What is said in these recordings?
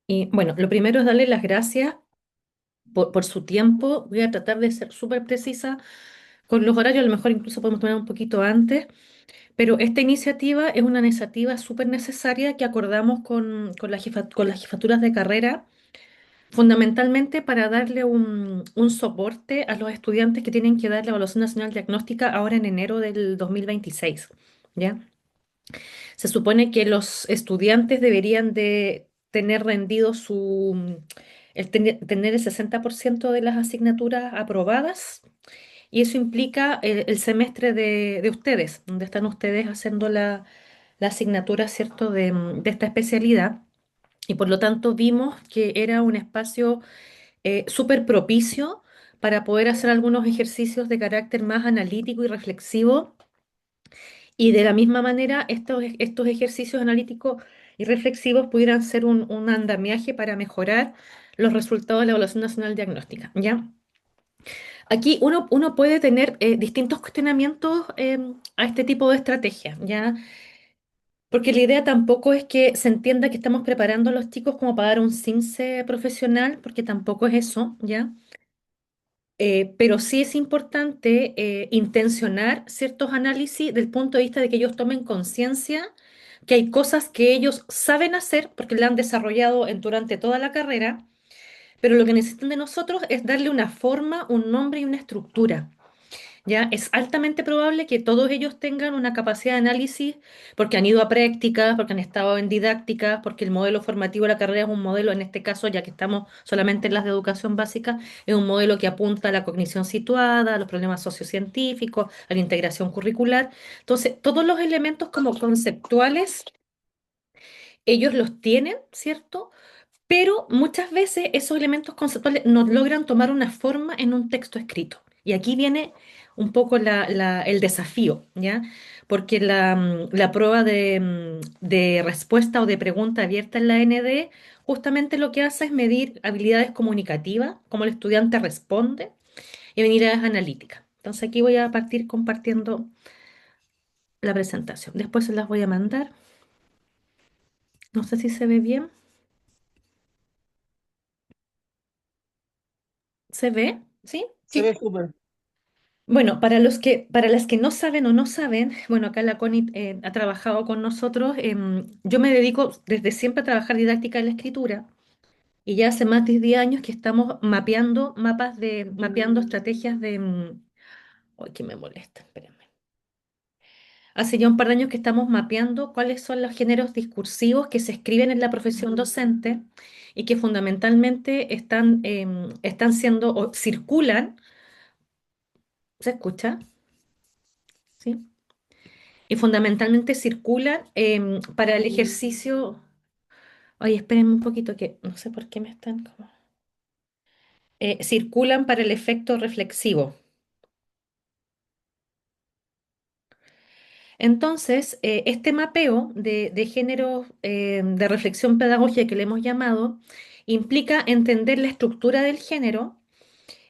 Y bueno, lo primero es darle las gracias por su tiempo. Voy a tratar de ser súper precisa con los horarios, a lo mejor incluso podemos tomar un poquito antes, pero esta iniciativa es una iniciativa súper necesaria que acordamos con las jefaturas de carrera, fundamentalmente para darle un soporte a los estudiantes que tienen que dar la Evaluación Nacional Diagnóstica ahora en enero del 2026. ¿Ya? Se supone que los estudiantes deberían de tener rendido tener el 60% de las asignaturas aprobadas y eso implica el semestre de ustedes, donde están ustedes haciendo la asignatura, ¿cierto?, de esta especialidad. Y por lo tanto vimos que era un espacio súper propicio para poder hacer algunos ejercicios de carácter más analítico y reflexivo y de la misma manera, estos ejercicios analíticos y reflexivos pudieran ser un andamiaje para mejorar los resultados de la Evaluación Nacional Diagnóstica, ¿ya? Aquí uno puede tener distintos cuestionamientos a este tipo de estrategia, ¿ya? Porque la idea tampoco es que se entienda que estamos preparando a los chicos como para dar un CINCE profesional, porque tampoco es eso, ¿ya? Pero sí es importante intencionar ciertos análisis del punto de vista de que ellos tomen conciencia que hay cosas que ellos saben hacer porque la han desarrollado durante toda la carrera, pero lo que necesitan de nosotros es darle una forma, un nombre y una estructura. Ya es altamente probable que todos ellos tengan una capacidad de análisis porque han ido a prácticas, porque han estado en didácticas, porque el modelo formativo de la carrera es un modelo, en este caso, ya que estamos solamente en las de educación básica, es un modelo que apunta a la cognición situada, a los problemas sociocientíficos, a la integración curricular. Entonces, todos los elementos como conceptuales, ellos los tienen, ¿cierto? Pero muchas veces esos elementos conceptuales no logran tomar una forma en un texto escrito. Y aquí viene un poco el desafío, ¿ya? Porque la prueba de respuesta o de pregunta abierta en la ND justamente lo que hace es medir habilidades comunicativas, cómo el estudiante responde, y habilidades analíticas. Entonces aquí voy a partir compartiendo la presentación. Después se las voy a mandar. No sé si se ve bien. ¿Se ve? ¿Sí? Se ve súper. Bueno, para las que no saben o no saben, bueno, acá la Connie ha trabajado con nosotros. Yo me dedico desde siempre a trabajar didáctica de la escritura y ya hace más de 10 años que estamos mapeando estrategias Ay, que me molesta, espérenme. Hace ya un par de años que estamos mapeando cuáles son los géneros discursivos que se escriben en la profesión docente y que fundamentalmente están siendo o circulan, ¿se escucha? ¿Sí? Y fundamentalmente circulan para el ejercicio. Oye, espérenme un poquito que no sé por qué me están como. Circulan para el efecto reflexivo. Entonces, este mapeo de géneros de reflexión pedagógica que le hemos llamado implica entender la estructura del género,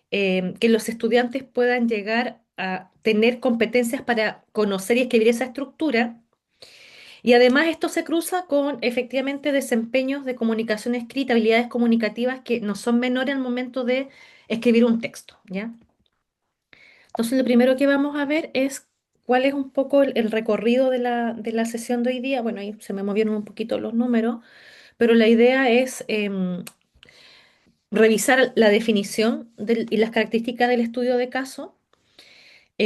que los estudiantes puedan llegar a tener competencias para conocer y escribir esa estructura. Y además esto se cruza con efectivamente desempeños de comunicación escrita, habilidades comunicativas que no son menores al momento de escribir un texto, ¿ya? Entonces lo primero que vamos a ver es cuál es un poco el recorrido de la sesión de hoy día. Bueno, ahí se me movieron un poquito los números, pero la idea es revisar la definición y las características del estudio de caso.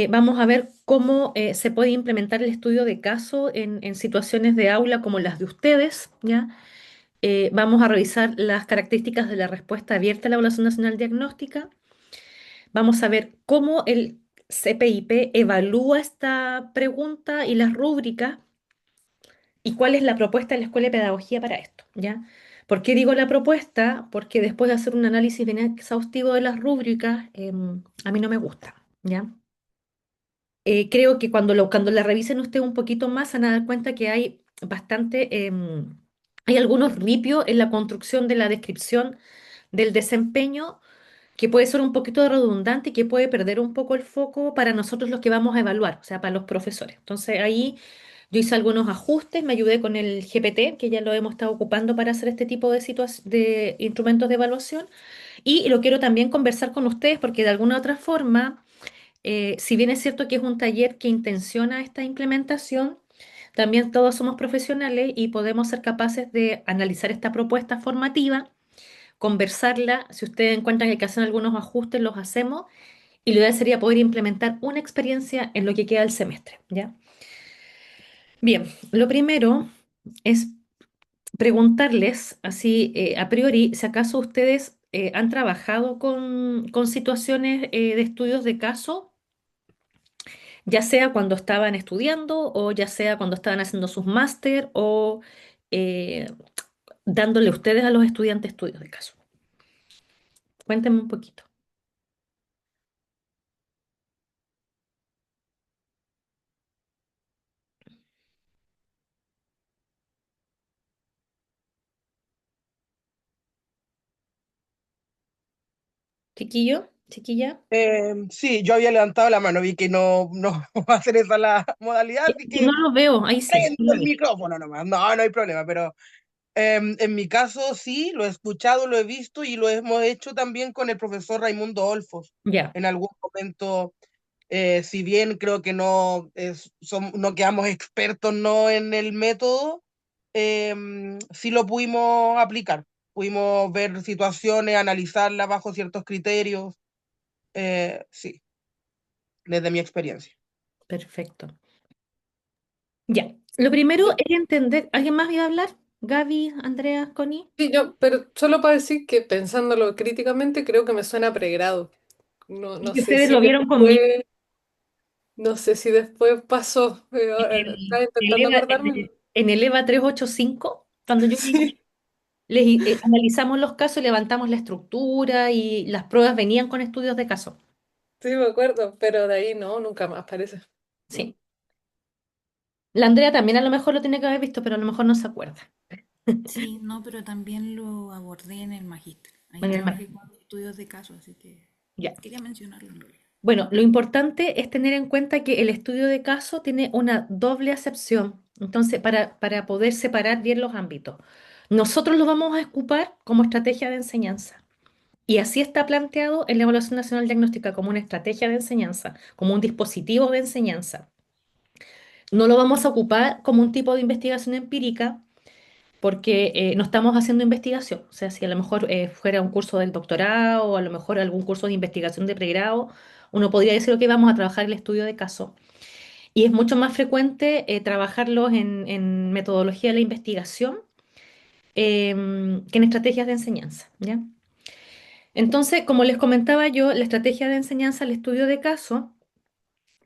Vamos a ver cómo se puede implementar el estudio de caso en situaciones de aula como las de ustedes, ¿ya? Vamos a revisar las características de la respuesta abierta a la Evaluación Nacional Diagnóstica. Vamos a ver cómo el CPIP evalúa esta pregunta y las rúbricas y cuál es la propuesta de la Escuela de Pedagogía para esto, ¿ya? ¿Por qué digo la propuesta? Porque después de hacer un análisis bien exhaustivo de las rúbricas, a mí no me gusta, ¿ya? Creo que cuando la revisen ustedes un poquito más, se van a dar cuenta que hay hay algunos ripios en la construcción de la descripción del desempeño que puede ser un poquito redundante y que puede perder un poco el foco para nosotros los que vamos a evaluar, o sea, para los profesores. Entonces ahí Yo hice algunos ajustes, me ayudé con el GPT, que ya lo hemos estado ocupando para hacer este tipo de, de instrumentos de evaluación. Y lo quiero también conversar con ustedes porque de alguna u otra forma, si bien es cierto que es un taller que intenciona esta implementación, también todos somos profesionales y podemos ser capaces de analizar esta propuesta formativa, conversarla. Si ustedes encuentran que hay que hacer algunos ajustes, los hacemos. Y lo ideal sería poder implementar una experiencia en lo que queda del semestre, ¿ya? Bien, lo primero es preguntarles, así a priori, si acaso ustedes han trabajado con situaciones de estudios de caso, ya sea cuando estaban estudiando o ya sea cuando estaban haciendo sus máster o eh, dándole ustedes a los estudiantes estudios de caso. Cuéntenme un poquito. Chiquillo, chiquilla. Sí, yo había levantado la mano, vi que no va a ser esa la modalidad, así Que no que lo veo, ahí sí, prendo no lo el veo. micrófono nomás. No, no hay problema, pero en mi caso sí, lo he escuchado, lo he visto y lo hemos hecho también con el profesor Raimundo Olfos. Ya, En algún momento, si bien creo que no quedamos expertos no en el método, sí lo pudimos aplicar. Pudimos ver situaciones, analizarlas bajo ciertos criterios. Sí, desde mi experiencia. perfecto. Ya, lo primero Yo- es entender, ¿alguien más iba a hablar? Gaby, Andrea, Connie. sí, yo, pero solo para decir que pensándolo críticamente, creo que me suena a pregrado. No, Y que ustedes lo vieron conmigo no sé si después pasó. Estaba intentando acordarme. en el EVA 385, cuando yo llegué, Sí, analizamos los casos y levantamos la estructura y las pruebas venían con estudios de caso. sí me acuerdo, pero de ahí no, nunca más parece. Mm. Sí. La Andrea también a lo mejor lo tiene que haber visto, pero a lo mejor no se acuerda. Sí, no, pero también lo abordé en el magíster. Ahí En el trabajé margen. con estudios de caso, así que Ya. quería mencionarlo en realidad. Bueno, lo importante es tener en cuenta que el estudio de caso tiene una doble acepción, entonces, para poder separar bien los ámbitos. Nosotros lo vamos a ocupar como estrategia de enseñanza. Y así está planteado en la Evaluación Nacional Diagnóstica como una estrategia de enseñanza, como un dispositivo de enseñanza. No lo vamos a ocupar como un tipo de investigación empírica porque no estamos haciendo investigación. O sea, si a lo mejor fuera un curso del doctorado o a lo mejor algún curso de investigación de pregrado, uno podría decir, ok, vamos a trabajar el estudio de caso. Y es mucho más frecuente trabajarlos en metodología de la investigación que en estrategias de enseñanza, ¿ya? Entonces, como les comentaba yo, la estrategia de enseñanza, el estudio de caso,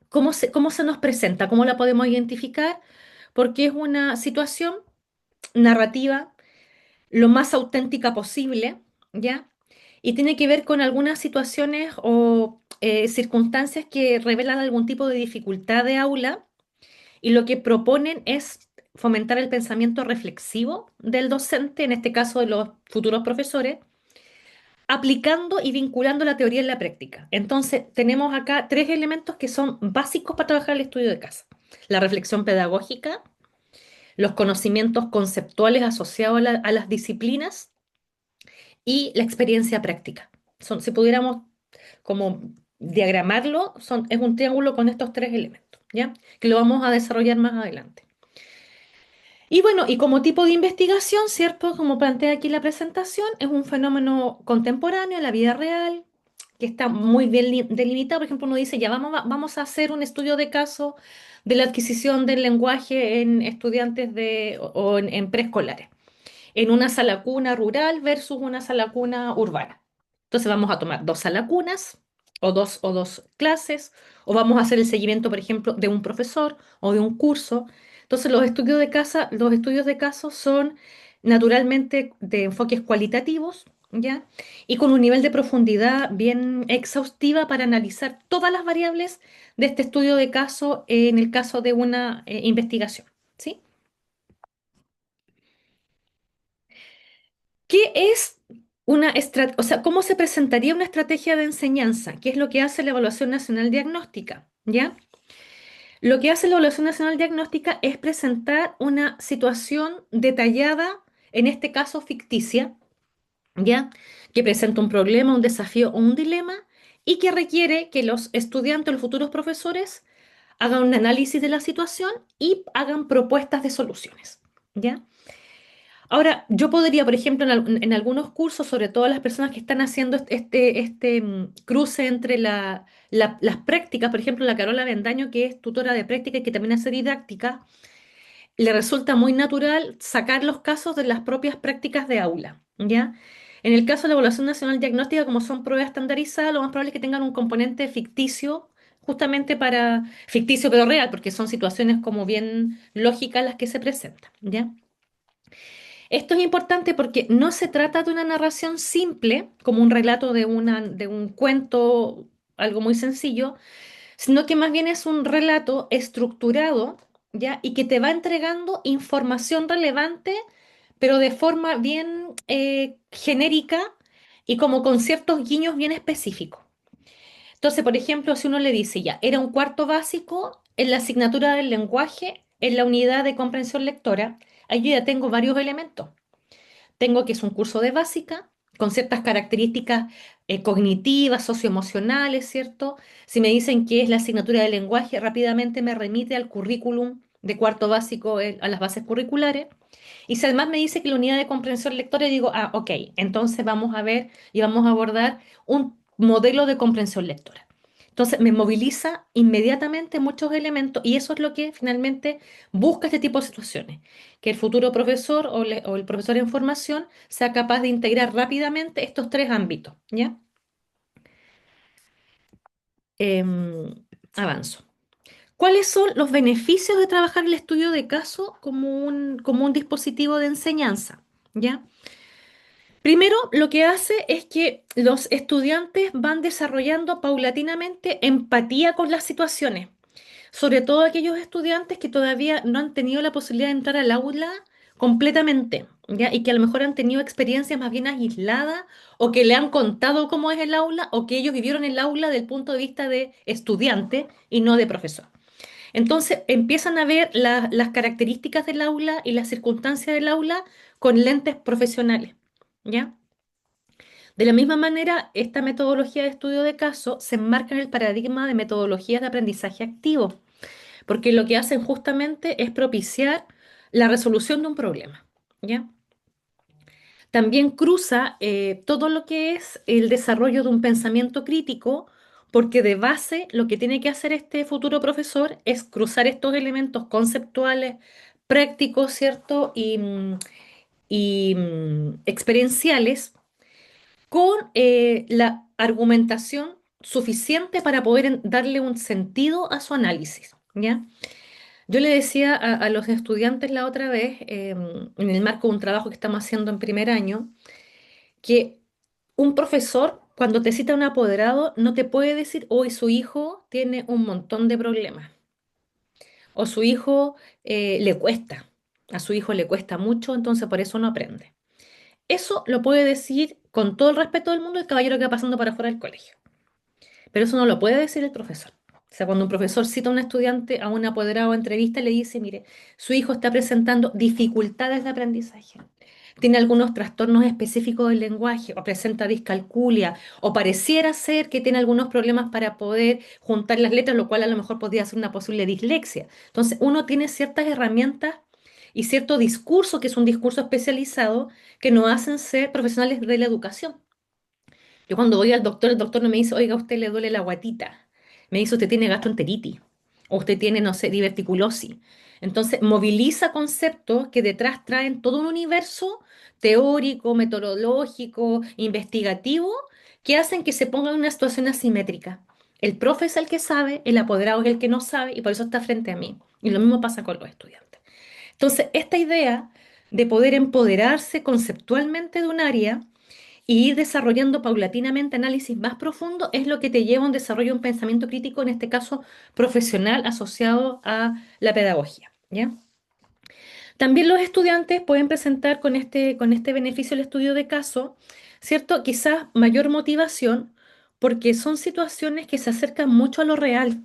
cómo se nos presenta? ¿Cómo la podemos identificar? Porque es una situación narrativa lo más auténtica posible, ¿ya? Y tiene que ver con algunas situaciones o circunstancias que revelan algún tipo de dificultad de aula y lo que proponen es fomentar el pensamiento reflexivo del docente, en este caso de los futuros profesores, aplicando y vinculando la teoría en la práctica. Entonces, tenemos acá tres elementos que son básicos para trabajar el estudio de casa. La reflexión pedagógica, los conocimientos conceptuales asociados a las disciplinas y la experiencia práctica. Si pudiéramos como diagramarlo, es un triángulo con estos tres elementos, ¿ya? Que lo vamos a desarrollar más adelante. Y bueno, y como tipo de investigación, ¿cierto? Como plantea aquí la presentación, es un fenómeno contemporáneo en la vida real, que está muy bien delimitado. Por ejemplo, uno dice, ya vamos a hacer un estudio de caso de la adquisición del lenguaje en estudiantes o en preescolares en una sala cuna rural versus una sala cuna urbana. Entonces vamos a tomar dos salacunas o dos clases, o vamos a hacer el seguimiento, por ejemplo, de un profesor o de un curso. Entonces los estudios de caso son naturalmente de enfoques cualitativos, ¿ya? Y con un nivel de profundidad bien exhaustiva para analizar todas las variables de este estudio de caso en el caso de una investigación, ¿sí? ¿Qué es una estrategia? O sea, ¿cómo se presentaría una estrategia de enseñanza? ¿Qué es lo que hace la Evaluación Nacional Diagnóstica? ¿Ya? Lo que hace la Evaluación Nacional Diagnóstica es presentar una situación detallada, en este caso ficticia, ¿ya? Que presenta un problema, un desafío o un dilema y que requiere que los estudiantes, los futuros profesores, hagan un análisis de la situación y hagan propuestas de soluciones, ¿ya? Ahora, yo podría, por ejemplo, en algunos cursos, sobre todo las personas que están haciendo cruce entre las prácticas, por ejemplo, la Carola Bendaño, que es tutora de práctica y que también hace didáctica, le resulta muy natural sacar los casos de las propias prácticas de aula, ¿ya? En el caso de la Evaluación Nacional Diagnóstica, como son pruebas estandarizadas, lo más probable es que tengan un componente ficticio, justamente para, ficticio pero real, porque son situaciones como bien lógicas las que se presentan, ¿ya? Esto es importante porque no se trata de una narración simple, como un relato de un cuento, algo muy sencillo, sino que más bien es un relato estructurado, ¿ya? Y que te va entregando información relevante, pero de forma bien genérica y como con ciertos guiños bien específicos. Entonces, por ejemplo, si uno le dice ya, era un cuarto básico en la asignatura del lenguaje, en la unidad de comprensión lectora, ahí yo ya tengo varios elementos. Tengo que es un curso de básica, con ciertas características cognitivas, socioemocionales, ¿cierto? Si me dicen que es la asignatura de lenguaje, rápidamente me remite al currículum de cuarto básico, a las bases curriculares. Y si además me dice que la unidad de comprensión lectora, digo, ah, ok, entonces vamos a ver y vamos a abordar un modelo de comprensión lectora. Entonces me moviliza inmediatamente muchos elementos y eso es lo que finalmente busca este tipo de situaciones, que el futuro profesor o el profesor en formación sea capaz de integrar rápidamente estos tres ámbitos, ¿ya? Avanzo. ¿Cuáles son los beneficios de trabajar el estudio de caso como un dispositivo de enseñanza? ¿Ya? Primero, lo que hace es que los estudiantes van desarrollando paulatinamente empatía con las situaciones, sobre todo aquellos estudiantes que todavía no han tenido la posibilidad de entrar al aula completamente, ¿ya? Y que a lo mejor han tenido experiencias más bien aisladas o que le han contado cómo es el aula o que ellos vivieron el aula desde el punto de vista de estudiante y no de profesor. Entonces empiezan a ver las características del aula y las circunstancias del aula con lentes profesionales, ¿ya? De la misma manera, esta metodología de estudio de caso se enmarca en el paradigma de metodologías de aprendizaje activo, porque lo que hacen justamente es propiciar la resolución de un problema, ¿ya? También cruza todo lo que es el desarrollo de un pensamiento crítico, porque de base lo que tiene que hacer este futuro profesor es cruzar estos elementos conceptuales, prácticos, ¿cierto? Experienciales con la argumentación suficiente para poder darle un sentido a su análisis, ¿ya? Yo le decía a los estudiantes la otra vez, en el marco de un trabajo que estamos haciendo en primer año, que un profesor, cuando te cita un apoderado, no te puede decir, hoy su hijo tiene un montón de problemas, o su hijo le cuesta, a su hijo le cuesta mucho, entonces por eso no aprende. Eso lo puede decir con todo el respeto del mundo el caballero que va pasando para afuera del colegio, pero eso no lo puede decir el profesor. O sea, cuando un profesor cita a un estudiante a un apoderado o entrevista, le dice, mire, su hijo está presentando dificultades de aprendizaje, tiene algunos trastornos específicos del lenguaje, o presenta discalculia, o pareciera ser que tiene algunos problemas para poder juntar las letras, lo cual a lo mejor podría ser una posible dislexia. Entonces, uno tiene ciertas herramientas y cierto discurso, que es un discurso especializado, que nos hacen ser profesionales de la educación. Yo cuando voy al doctor, el doctor no me dice, oiga, a usted le duele la guatita. Me dice, usted tiene gastroenteritis. O usted tiene, no sé, diverticulosis. Entonces, moviliza conceptos que detrás traen todo un universo teórico, metodológico, investigativo, que hacen que se ponga en una situación asimétrica. El profe es el que sabe, el apoderado es el que no sabe, y por eso está frente a mí. Y lo mismo pasa con los estudiantes. Entonces, esta idea de poder empoderarse conceptualmente de un área y ir desarrollando paulatinamente análisis más profundo es lo que te lleva a un desarrollo de un pensamiento crítico, en este caso profesional, asociado a la pedagogía, ¿ya? También los estudiantes pueden presentar con este beneficio el estudio de caso, ¿cierto? Quizás mayor motivación porque son situaciones que se acercan mucho a lo real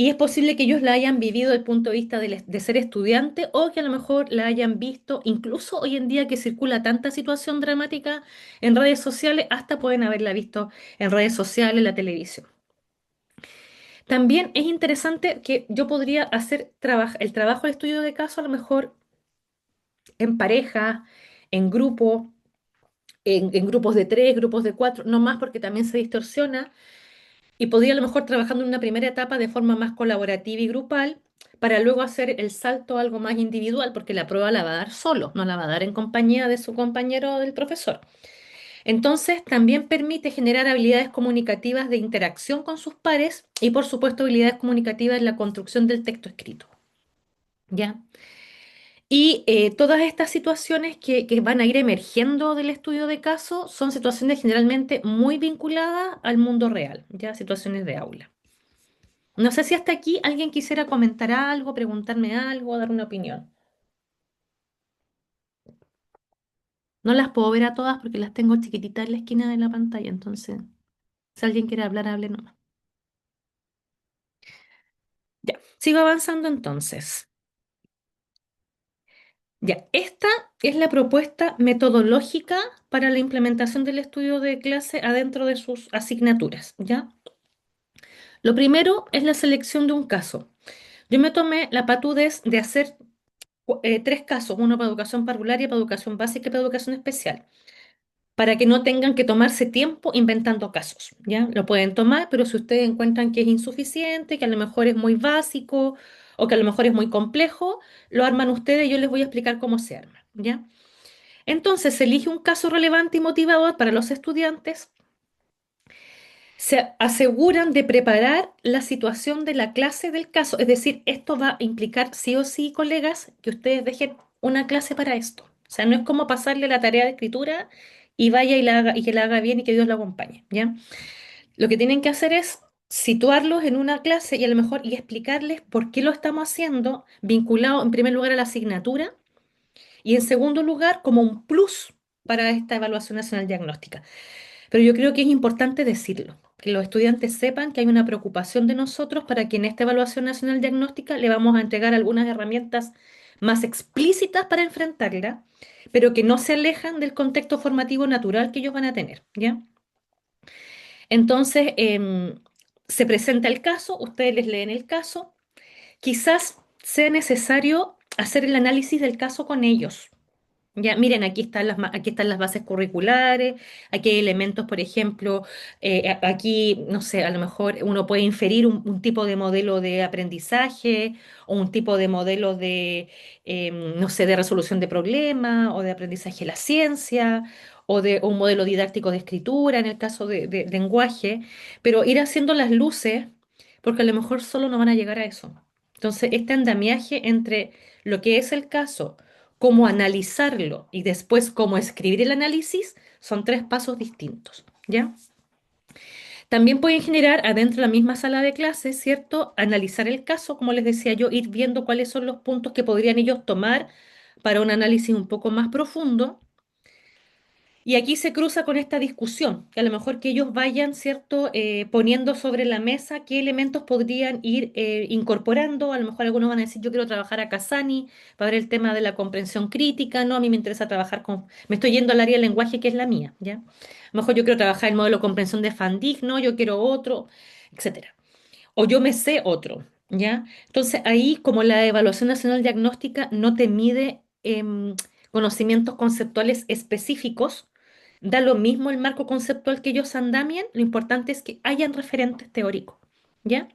Y es posible que ellos la hayan vivido desde el punto de vista de ser estudiante o que a lo mejor la hayan visto, incluso hoy en día que circula tanta situación dramática en redes sociales, hasta pueden haberla visto en redes sociales, en la televisión. También es interesante que yo podría hacer el trabajo de estudio de caso a lo mejor en pareja, en grupo, en grupos de tres, grupos de cuatro, no más porque también se distorsiona. Y podría a lo mejor trabajando en una primera etapa de forma más colaborativa y grupal, para luego hacer el salto a algo más individual, porque la prueba la va a dar solo, no la va a dar en compañía de su compañero o del profesor. Entonces, también permite generar habilidades comunicativas de interacción con sus pares y, por supuesto, habilidades comunicativas en la construcción del texto escrito. ¿Ya? Y todas estas situaciones que van a ir emergiendo del estudio de caso son situaciones generalmente muy vinculadas al mundo real, ya situaciones de aula. No sé si hasta aquí alguien quisiera comentar algo, preguntarme algo, dar una opinión. No las puedo ver a todas porque las tengo chiquititas en la esquina de la pantalla, entonces, si alguien quiere hablar, hable nomás. Ya, sigo avanzando entonces. Ya, esta es la propuesta metodológica para la implementación del estudio de clase adentro de sus asignaturas, ¿ya? Lo primero es la selección de un caso. Yo me tomé la patudez de hacer tres casos, uno para educación parvularia, para educación básica y para educación especial, para que no tengan que tomarse tiempo inventando casos, ¿ya? Lo pueden tomar, pero si ustedes encuentran que es insuficiente, que a lo mejor es muy básico o que a lo mejor es muy complejo, lo arman ustedes y yo les voy a explicar cómo se arma, ¿ya? Entonces, se elige un caso relevante y motivador para los estudiantes, se aseguran de preparar la situación de la clase del caso, es decir, esto va a implicar sí o sí, colegas, que ustedes dejen una clase para esto. O sea, no es como pasarle la tarea de escritura y vaya y la haga y que la haga bien y que Dios la acompañe, ¿ya? Lo que tienen que hacer es situarlos en una clase y a lo mejor y explicarles por qué lo estamos haciendo, vinculado en primer lugar a la asignatura y en segundo lugar como un plus para esta evaluación nacional diagnóstica. Pero yo creo que es importante decirlo, que los estudiantes sepan que hay una preocupación de nosotros para que en esta evaluación nacional diagnóstica le vamos a entregar algunas herramientas más explícitas para enfrentarla, pero que no se alejan del contexto formativo natural que ellos van a tener, ¿ya? Entonces, se presenta el caso, ustedes les leen el caso, quizás sea necesario hacer el análisis del caso con ellos. Ya, miren, aquí están las bases curriculares, aquí hay elementos, por ejemplo, aquí, no sé, a lo mejor uno puede inferir un tipo de modelo de aprendizaje o un tipo de modelo de, no sé, de resolución de problemas o de aprendizaje de la ciencia o un modelo didáctico de escritura en el caso de lenguaje, pero ir haciendo las luces, porque a lo mejor solo no van a llegar a eso. Entonces, este andamiaje entre lo que es el caso, cómo analizarlo y después cómo escribir el análisis son tres pasos distintos, ¿ya? También pueden generar adentro de la misma sala de clases, ¿cierto? Analizar el caso, como les decía yo, ir viendo cuáles son los puntos que podrían ellos tomar para un análisis un poco más profundo. Y aquí se cruza con esta discusión, que a lo mejor que ellos vayan, ¿cierto?, poniendo sobre la mesa qué elementos podrían ir incorporando. A lo mejor algunos van a decir, yo quiero trabajar a Casani para ver el tema de la comprensión crítica, ¿no? A mí me interesa trabajar con, me estoy yendo al área del lenguaje que es la mía, ¿ya? A lo mejor yo quiero trabajar el modelo de comprensión de Van Dijk, ¿no? Yo quiero otro, etcétera. O yo me sé otro, ¿ya? Entonces ahí, como la evaluación nacional diagnóstica no te mide conocimientos conceptuales específicos, da lo mismo el marco conceptual que ellos andamien, lo importante es que hayan referentes teóricos, ¿ya?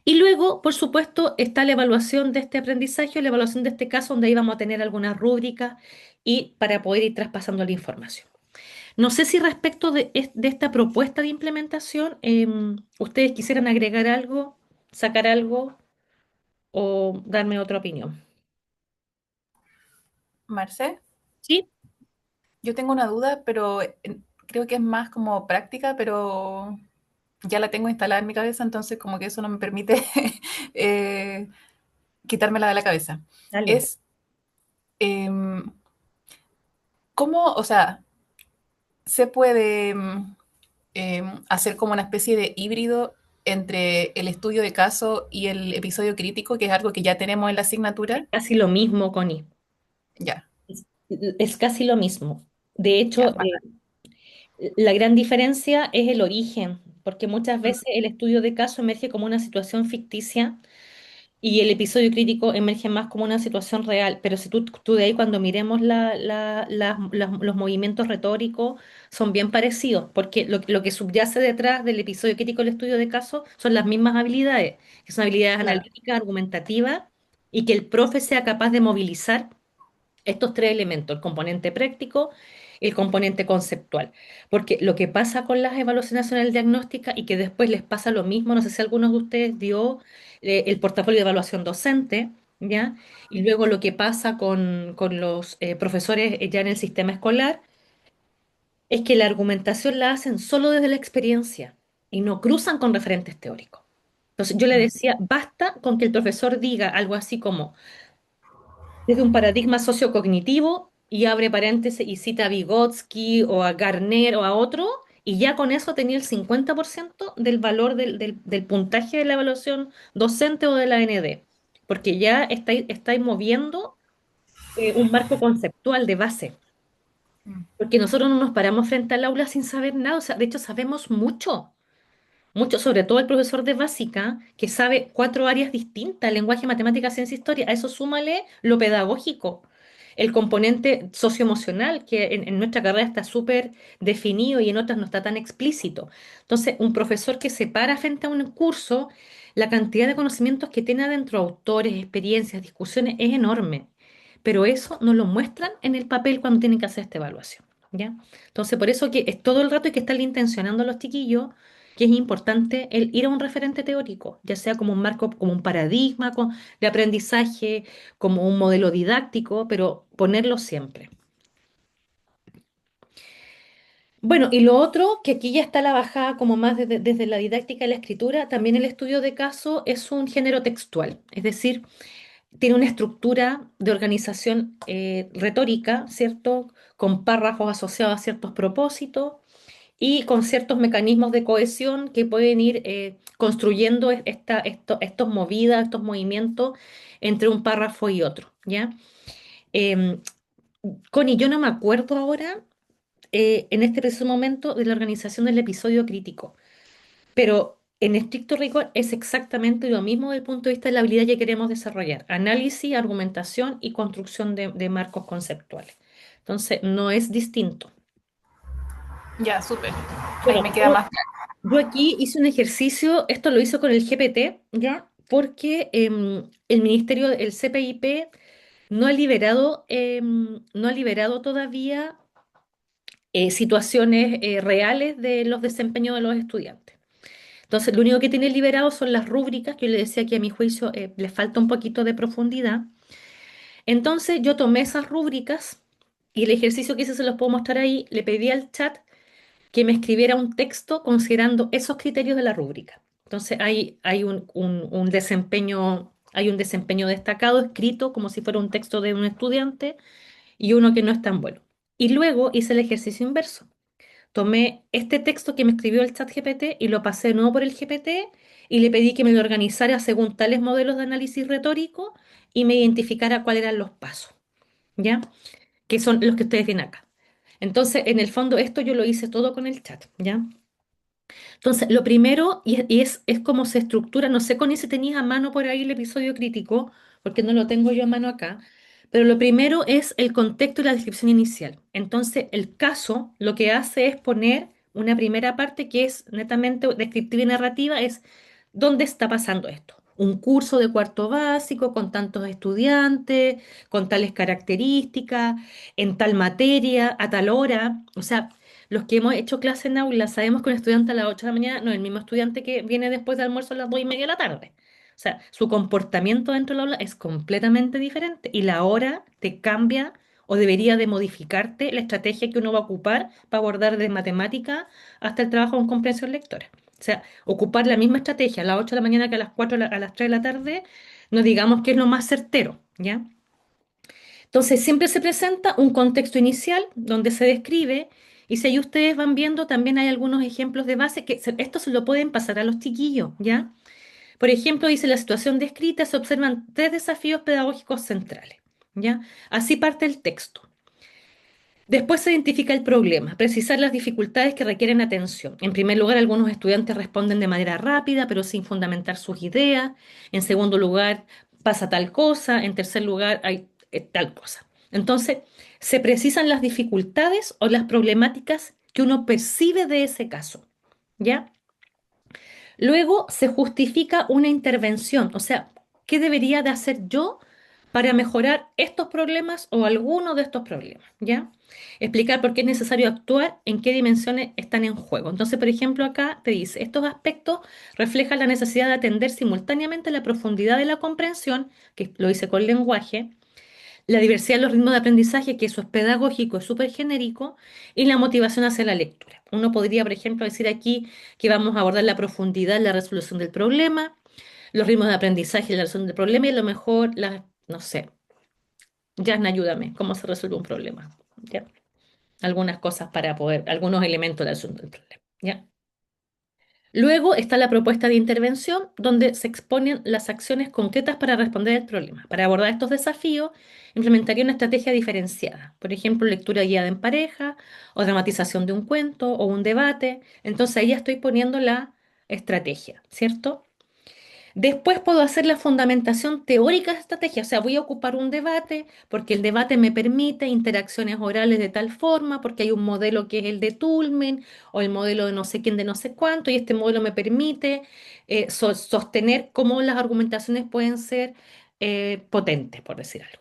Y luego, por supuesto, está la evaluación de este aprendizaje, la evaluación de este caso, donde ahí vamos a tener algunas rúbricas y para poder ir traspasando la información. No sé si respecto de esta propuesta de implementación, ustedes quisieran agregar algo, sacar algo o darme otra opinión. Marce, ¿Sí? yo tengo una duda, pero creo que es más como práctica, pero ya la tengo instalada en mi cabeza, entonces como que eso no me permite eh, quitármela de la cabeza. Dale. Es em, cómo, o sea, se puede hacer como una especie de híbrido entre el estudio de caso y el episodio crítico, que es algo que ya tenemos en la asignatura? Casi lo mismo, Connie. Ya, Es, es casi lo mismo. De ya, hecho, bacán. la gran diferencia es el origen, porque muchas Mm, veces el estudio de caso emerge como una situación ficticia y el episodio crítico emerge más como una situación real. Pero si tú de ahí cuando miremos los movimientos retóricos son bien parecidos, porque lo que subyace detrás del episodio crítico y el estudio de caso son las mismas habilidades, que son habilidades claro. analíticas, argumentativas, y que el profe sea capaz de movilizar estos tres elementos, el componente práctico, el componente conceptual. Porque lo que pasa con las evaluaciones nacionales diagnósticas y que después les pasa lo mismo, no sé si algunos de ustedes dio el portafolio de evaluación docente, ¿ya? Y luego lo que pasa con los profesores ya en el sistema escolar, es que la argumentación la hacen solo desde la experiencia y no cruzan con referentes teóricos. Entonces yo le Mm, decía, basta con que el profesor diga algo así como, desde un paradigma sociocognitivo y abre paréntesis y cita a Vygotsky o a Garner o a otro, y ya con eso tenía el 50% del valor del puntaje de la evaluación docente o de la AND, porque ya estáis moviendo un marco conceptual de base, mm. porque nosotros no nos paramos frente al aula sin saber nada, o sea, de hecho sabemos mucho. Mucho, sobre todo el profesor de básica, que sabe cuatro áreas distintas, lenguaje, matemática, ciencia, historia. A eso súmale lo pedagógico, el componente socioemocional, que en nuestra carrera está súper definido y en otras no está tan explícito. Entonces, un profesor que se para frente a un curso, la cantidad de conocimientos que tiene adentro, autores, experiencias, discusiones, es enorme. Pero eso no lo muestran en el papel cuando tienen que hacer esta evaluación. ¿Ya? Entonces, por eso que es todo el rato hay que estarle intencionando a los chiquillos que es importante el ir a un referente teórico, ya sea como un marco, como un paradigma de aprendizaje, como un modelo didáctico, pero ponerlo siempre. Bueno, y lo otro, que aquí ya está la bajada como más desde la didáctica y la escritura, también el estudio de caso es un género textual, es decir, tiene una estructura de organización retórica, ¿cierto? Con párrafos asociados a ciertos propósitos y con ciertos mecanismos de cohesión que pueden ir construyendo estos movidas, estos movimientos entre un párrafo y otro, ¿ya? Em, Connie, yo no me acuerdo ahora, en este preciso momento, de la organización del episodio crítico, pero en estricto rigor es exactamente lo mismo desde el punto de vista de la habilidad que queremos desarrollar: análisis, argumentación y construcción de marcos conceptuales. Entonces, no es distinto. Ya, súper. Ahí Bueno, me queda más claro. yo aquí hice un ejercicio, esto lo hizo con el GPT, ¿ya? Porque el ministerio, el CPIP, no ha liberado todavía situaciones reales de los desempeños de los estudiantes. Entonces, lo único que tiene liberado son las rúbricas, que yo le decía que a mi juicio les falta un poquito de profundidad. Entonces, yo tomé esas rúbricas y el ejercicio que hice se los puedo mostrar ahí, le pedí al chat que me escribiera un texto considerando esos criterios de la rúbrica. Entonces hay hay un desempeño destacado escrito como si fuera un texto de un estudiante y uno que no es tan bueno. Y luego hice el ejercicio inverso. Tomé este texto que me escribió el chat GPT y lo pasé de nuevo por el GPT y le pedí que me lo organizara según tales modelos de análisis retórico y me identificara cuáles eran los pasos, ¿ya? Que son los que ustedes ven acá. Entonces, en el fondo, esto yo lo hice todo con el chat, ¿ya? Entonces, lo primero, es cómo se estructura, no sé con si tenías a mano por ahí el episodio crítico, porque no lo tengo yo a mano acá, pero lo primero es el contexto y la descripción inicial. Entonces, el caso lo que hace es poner una primera parte que es netamente descriptiva y narrativa, es dónde está pasando esto. Un curso de cuarto básico con tantos estudiantes, con tales características, en tal materia, a tal hora. O sea, los que hemos hecho clase en aula sabemos que un estudiante a las 8 de la mañana no es el mismo estudiante que viene después del almuerzo a las 2:30 de la tarde. O sea, su comportamiento dentro del aula es completamente diferente y la hora te cambia o debería de modificarte la estrategia que uno va a ocupar para abordar de matemática hasta el trabajo con comprensión lectora. O sea, ocupar la misma estrategia a las 8 de la mañana que a las 4 a las 3 de la tarde, no digamos que es lo más certero, ¿ya? Entonces, siempre se presenta un contexto inicial donde se describe Y si ahí ustedes van viendo, también hay algunos ejemplos de base que esto se lo pueden pasar a los chiquillos, ¿ya? Por ejemplo, dice la situación descrita, se observan tres desafíos pedagógicos centrales, ¿ya? Así parte el texto. Después se identifica el problema, precisar las dificultades que requieren atención. En primer lugar, algunos estudiantes responden de manera rápida, pero sin fundamentar sus ideas. En segundo lugar, pasa tal cosa. En tercer lugar, hay tal cosa. Entonces, se precisan las dificultades o las problemáticas que uno percibe de ese caso, ¿ya? Luego se justifica una intervención, o sea, ¿qué debería de hacer yo para mejorar estos problemas o alguno de estos problemas? ¿Ya? Explicar por qué es necesario actuar, en qué dimensiones están en juego. Entonces, por ejemplo, acá te dice, estos aspectos reflejan la necesidad de atender simultáneamente la profundidad de la comprensión, que lo hice con lenguaje, la diversidad de los ritmos de aprendizaje, que eso es pedagógico, es súper genérico, y la motivación hacia la lectura. Uno podría, por ejemplo, decir aquí que vamos a abordar la profundidad en la resolución del problema, los ritmos de aprendizaje y la resolución del problema, y a lo mejor, no sé, Jasna, ayúdame, ¿cómo se resuelve un problema? ¿Ya? Algunas cosas para poder, algunos elementos de la resolución del problema. ¿Ya? Luego está la propuesta de intervención, donde se exponen las acciones concretas para responder al problema. Para abordar estos desafíos, implementaría una estrategia diferenciada. Por ejemplo, lectura guiada en pareja, o dramatización de un cuento, o un debate. Entonces ahí ya estoy poniendo la estrategia, ¿cierto? Después puedo hacer la fundamentación teórica de esta estrategia, o sea, voy a ocupar un debate porque el debate me permite interacciones orales de tal forma, porque hay un modelo que es el de Toulmin o el modelo de no sé quién de no sé cuánto, y este modelo me permite sostener cómo las argumentaciones pueden ser potentes, por decir algo.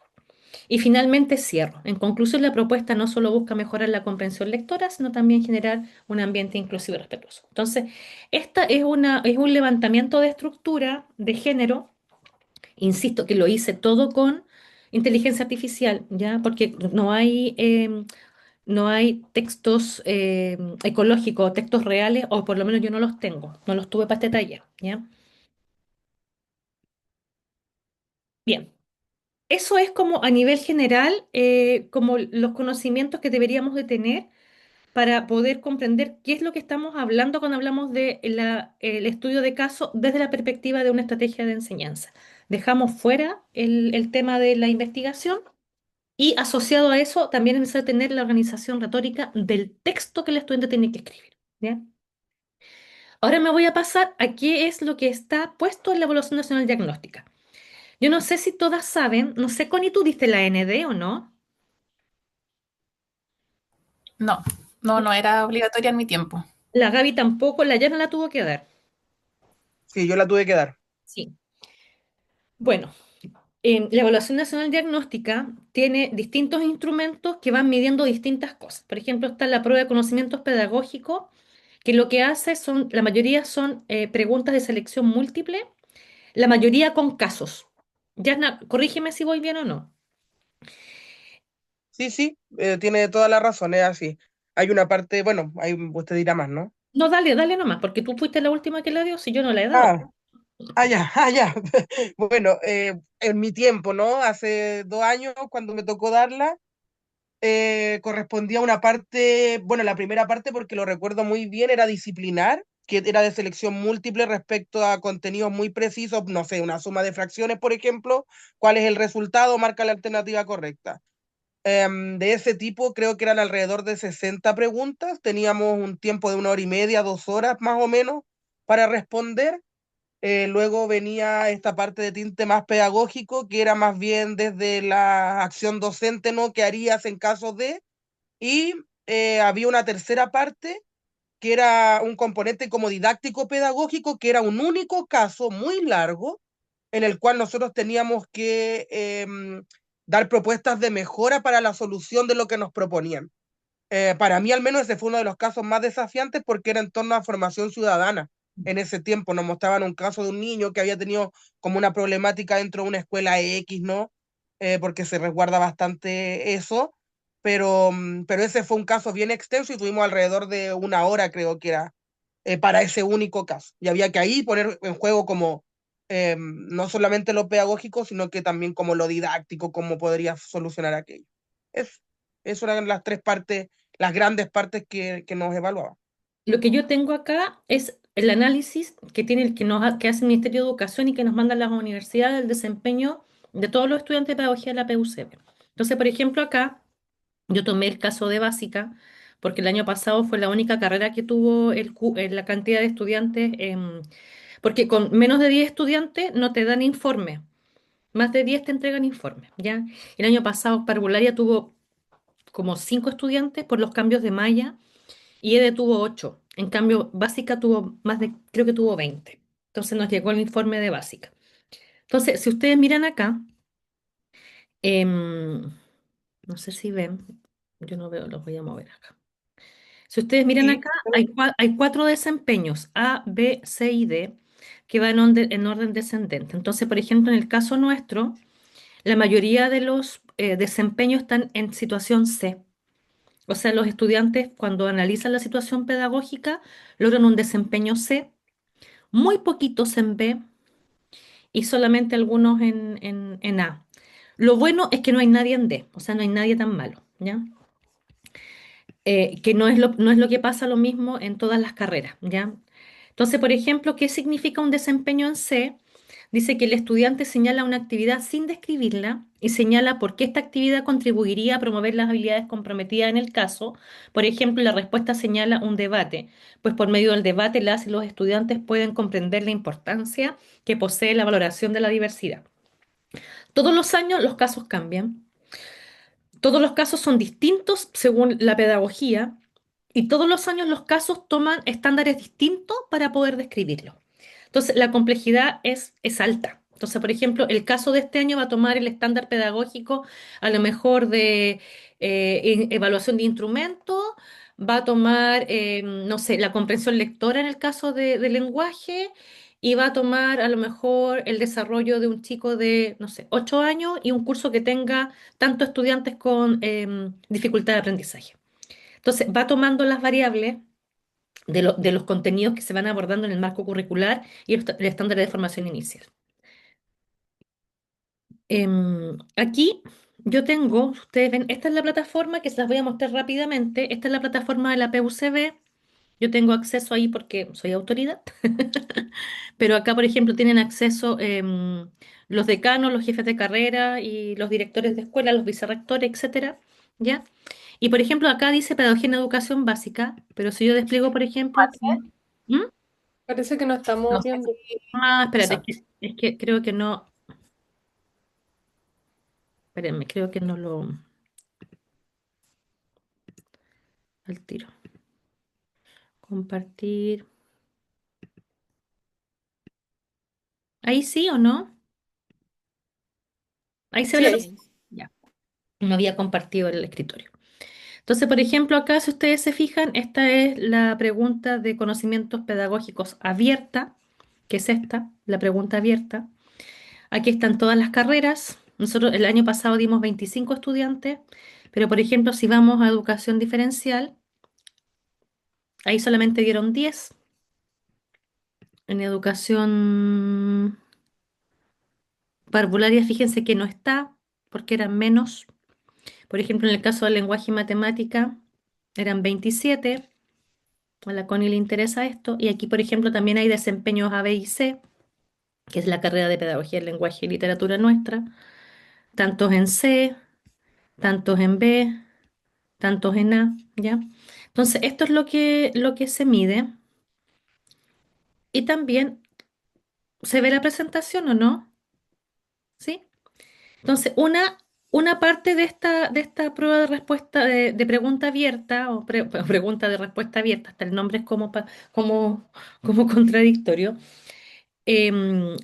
Y finalmente cierro. En conclusión, la propuesta no solo busca mejorar la comprensión lectora, sino también generar un ambiente inclusivo y respetuoso. Entonces, esta es un levantamiento de estructura de género, insisto que lo hice todo con inteligencia artificial, ¿ya? Porque no hay textos ecológicos, textos reales, o por lo menos yo no los tengo, no los tuve para este taller, ¿ya? Bien. Eso es como a nivel general, como los conocimientos que deberíamos de tener para poder comprender qué es lo que estamos hablando cuando hablamos de el estudio de caso desde la perspectiva de una estrategia de enseñanza. Dejamos fuera el tema de la investigación y asociado a eso también es necesario tener la organización retórica del texto que el estudiante tiene que escribir. ¿Ya? Ahora me voy a pasar a qué es lo que está puesto en la Evaluación Nacional Diagnóstica. Yo no sé si todas saben, no sé, Connie, ¿tú diste la ND o no? No, no era obligatoria en mi tiempo. La Gaby tampoco, la Yana la tuvo que dar. Sí, yo la tuve que dar. Sí. Bueno, la Evaluación Nacional Diagnóstica tiene distintos instrumentos que van midiendo distintas cosas. Por ejemplo, está la prueba de conocimientos pedagógicos, que lo que hace son, la mayoría son preguntas de selección múltiple, la mayoría con casos. Yana, corrígeme si voy bien o no. Sí, sí, tiene toda la razón, es así. Hay una parte, bueno, ahí usted dirá más, ¿no? No, dale, dale nomás, porque tú fuiste la última que la dio, si yo no la he dado. Ah, ya, ah, ya. Bueno, en mi tiempo, ¿no? Hace 2 años, cuando me tocó darla, correspondía a una parte, bueno, la primera parte, porque lo recuerdo muy bien, era disciplinar, que era de selección múltiple respecto a contenidos muy precisos, no sé, una suma de fracciones, por ejemplo, cuál es el resultado, marca la alternativa correcta. De ese tipo, creo que eran alrededor de 60 preguntas, teníamos un tiempo de 1 hora y media, 2 horas más o menos para responder. Luego venía esta parte de tinte más pedagógico, que era más bien desde la acción docente, ¿no? ¿Qué harías en caso de? Y había una tercera parte, que era un componente como didáctico pedagógico, que era un único caso muy largo, en el cual nosotros teníamos que dar propuestas de mejora para la solución de lo que nos proponían. Para mí al menos ese fue uno de los casos más desafiantes porque era en torno a formación ciudadana. En ese tiempo nos mostraban un caso de un niño que había tenido como una problemática dentro de una escuela X, ¿no? Porque se resguarda bastante eso, pero ese fue un caso bien extenso y tuvimos alrededor de 1 hora, creo que era, para ese único caso. Y había que ahí poner en juego como no solamente lo pedagógico, sino que también como lo didáctico, cómo podría solucionar aquello. Es, eso eran las tres partes las grandes partes que nos evaluaban. Lo que yo tengo acá es el análisis que tiene que hace el Ministerio de Educación y que nos mandan las universidades del desempeño de todos los estudiantes de pedagogía de la PUC. Entonces, por ejemplo, acá yo tomé el caso de básica, porque el año pasado fue la única carrera que tuvo la cantidad de estudiantes, porque con menos de 10 estudiantes no te dan informe, más de 10 te entregan informe, ¿ya? El año pasado parvularia tuvo como 5 estudiantes por los cambios de malla y EDE tuvo 8. En cambio, básica tuvo más de, creo que tuvo 20. Entonces nos llegó el informe de básica. Entonces, si ustedes miran acá, em, no sé si ven, yo no veo, los voy a mover acá. Si ustedes miran Sí, acá, hay 4 desempeños, A, B, C y D, que van en orden descendente. Entonces, por ejemplo, en el caso nuestro, la mayoría de los desempeños están en situación C. O sea, los estudiantes cuando analizan la situación pedagógica logran un desempeño C, muy poquitos en B y solamente algunos en A. Lo bueno es que no hay nadie en D, o sea, no hay nadie tan malo, ¿ya? Que no es lo que pasa lo mismo en todas las carreras, ¿ya? Entonces, por ejemplo, ¿qué significa un desempeño en C? Dice que el estudiante señala una actividad sin describirla y señala por qué esta actividad contribuiría a promover las habilidades comprometidas en el caso. Por ejemplo, la respuesta señala un debate, pues por medio del debate las y los estudiantes pueden comprender la importancia que posee la valoración de la diversidad. Todos los años los casos cambian. Todos los casos son distintos según la pedagogía y todos los años los casos toman estándares distintos para poder describirlo. Entonces, la complejidad es alta. Entonces, por ejemplo, el caso de este año va a tomar el estándar pedagógico a lo mejor de evaluación de instrumentos, va a tomar, no sé, la comprensión lectora en el caso de lenguaje y va a tomar a lo mejor el desarrollo de un chico de, no sé, 8 años y un curso que tenga tantos estudiantes con dificultad de aprendizaje. Entonces, va tomando las variables de los contenidos que se van abordando en el marco curricular y el estándar de formación inicial. Aquí yo tengo, ustedes ven, esta es la plataforma que se las voy a mostrar rápidamente. Esta es la plataforma de la PUCB. Yo tengo acceso ahí porque soy autoridad. Pero acá, por ejemplo, tienen acceso los decanos, los jefes de carrera y los directores de escuela, los vicerrectores, etcétera, ¿ya? Y por ejemplo, acá dice pedagogía en educación básica, pero si yo despliego, por ejemplo, aquí, ¿Mm? Parece que no No estamos sé viendo. si... Ah, espérate, Eso. es que creo que no, espérenme, creo que no lo, al tiro. Compartir. ¿Ahí sí o no? Ahí se ve Sí, la... ahí. Sí, Ya, no había compartido el escritorio. Entonces, por ejemplo, acá, si ustedes se fijan, esta es la pregunta de conocimientos pedagógicos abierta, que es esta, la pregunta abierta. Aquí están todas las carreras. Nosotros el año pasado dimos 25 estudiantes, pero por ejemplo, si vamos a educación diferencial, ahí solamente dieron 10. En educación parvularia, fíjense que no está, porque eran menos. Por ejemplo, en el caso del lenguaje y matemática, eran 27. A la Connie le interesa esto. Y aquí, por ejemplo, también hay desempeños A, B y C, que es la carrera de pedagogía del lenguaje y literatura nuestra. Tantos en C, tantos en B, tantos en A, ¿ya? Entonces, esto es lo que se mide. Y también, ¿se ve la presentación o no? ¿Sí? Entonces, una parte de esta prueba de respuesta de pregunta abierta o pregunta de respuesta abierta, hasta el nombre es como contradictorio, em,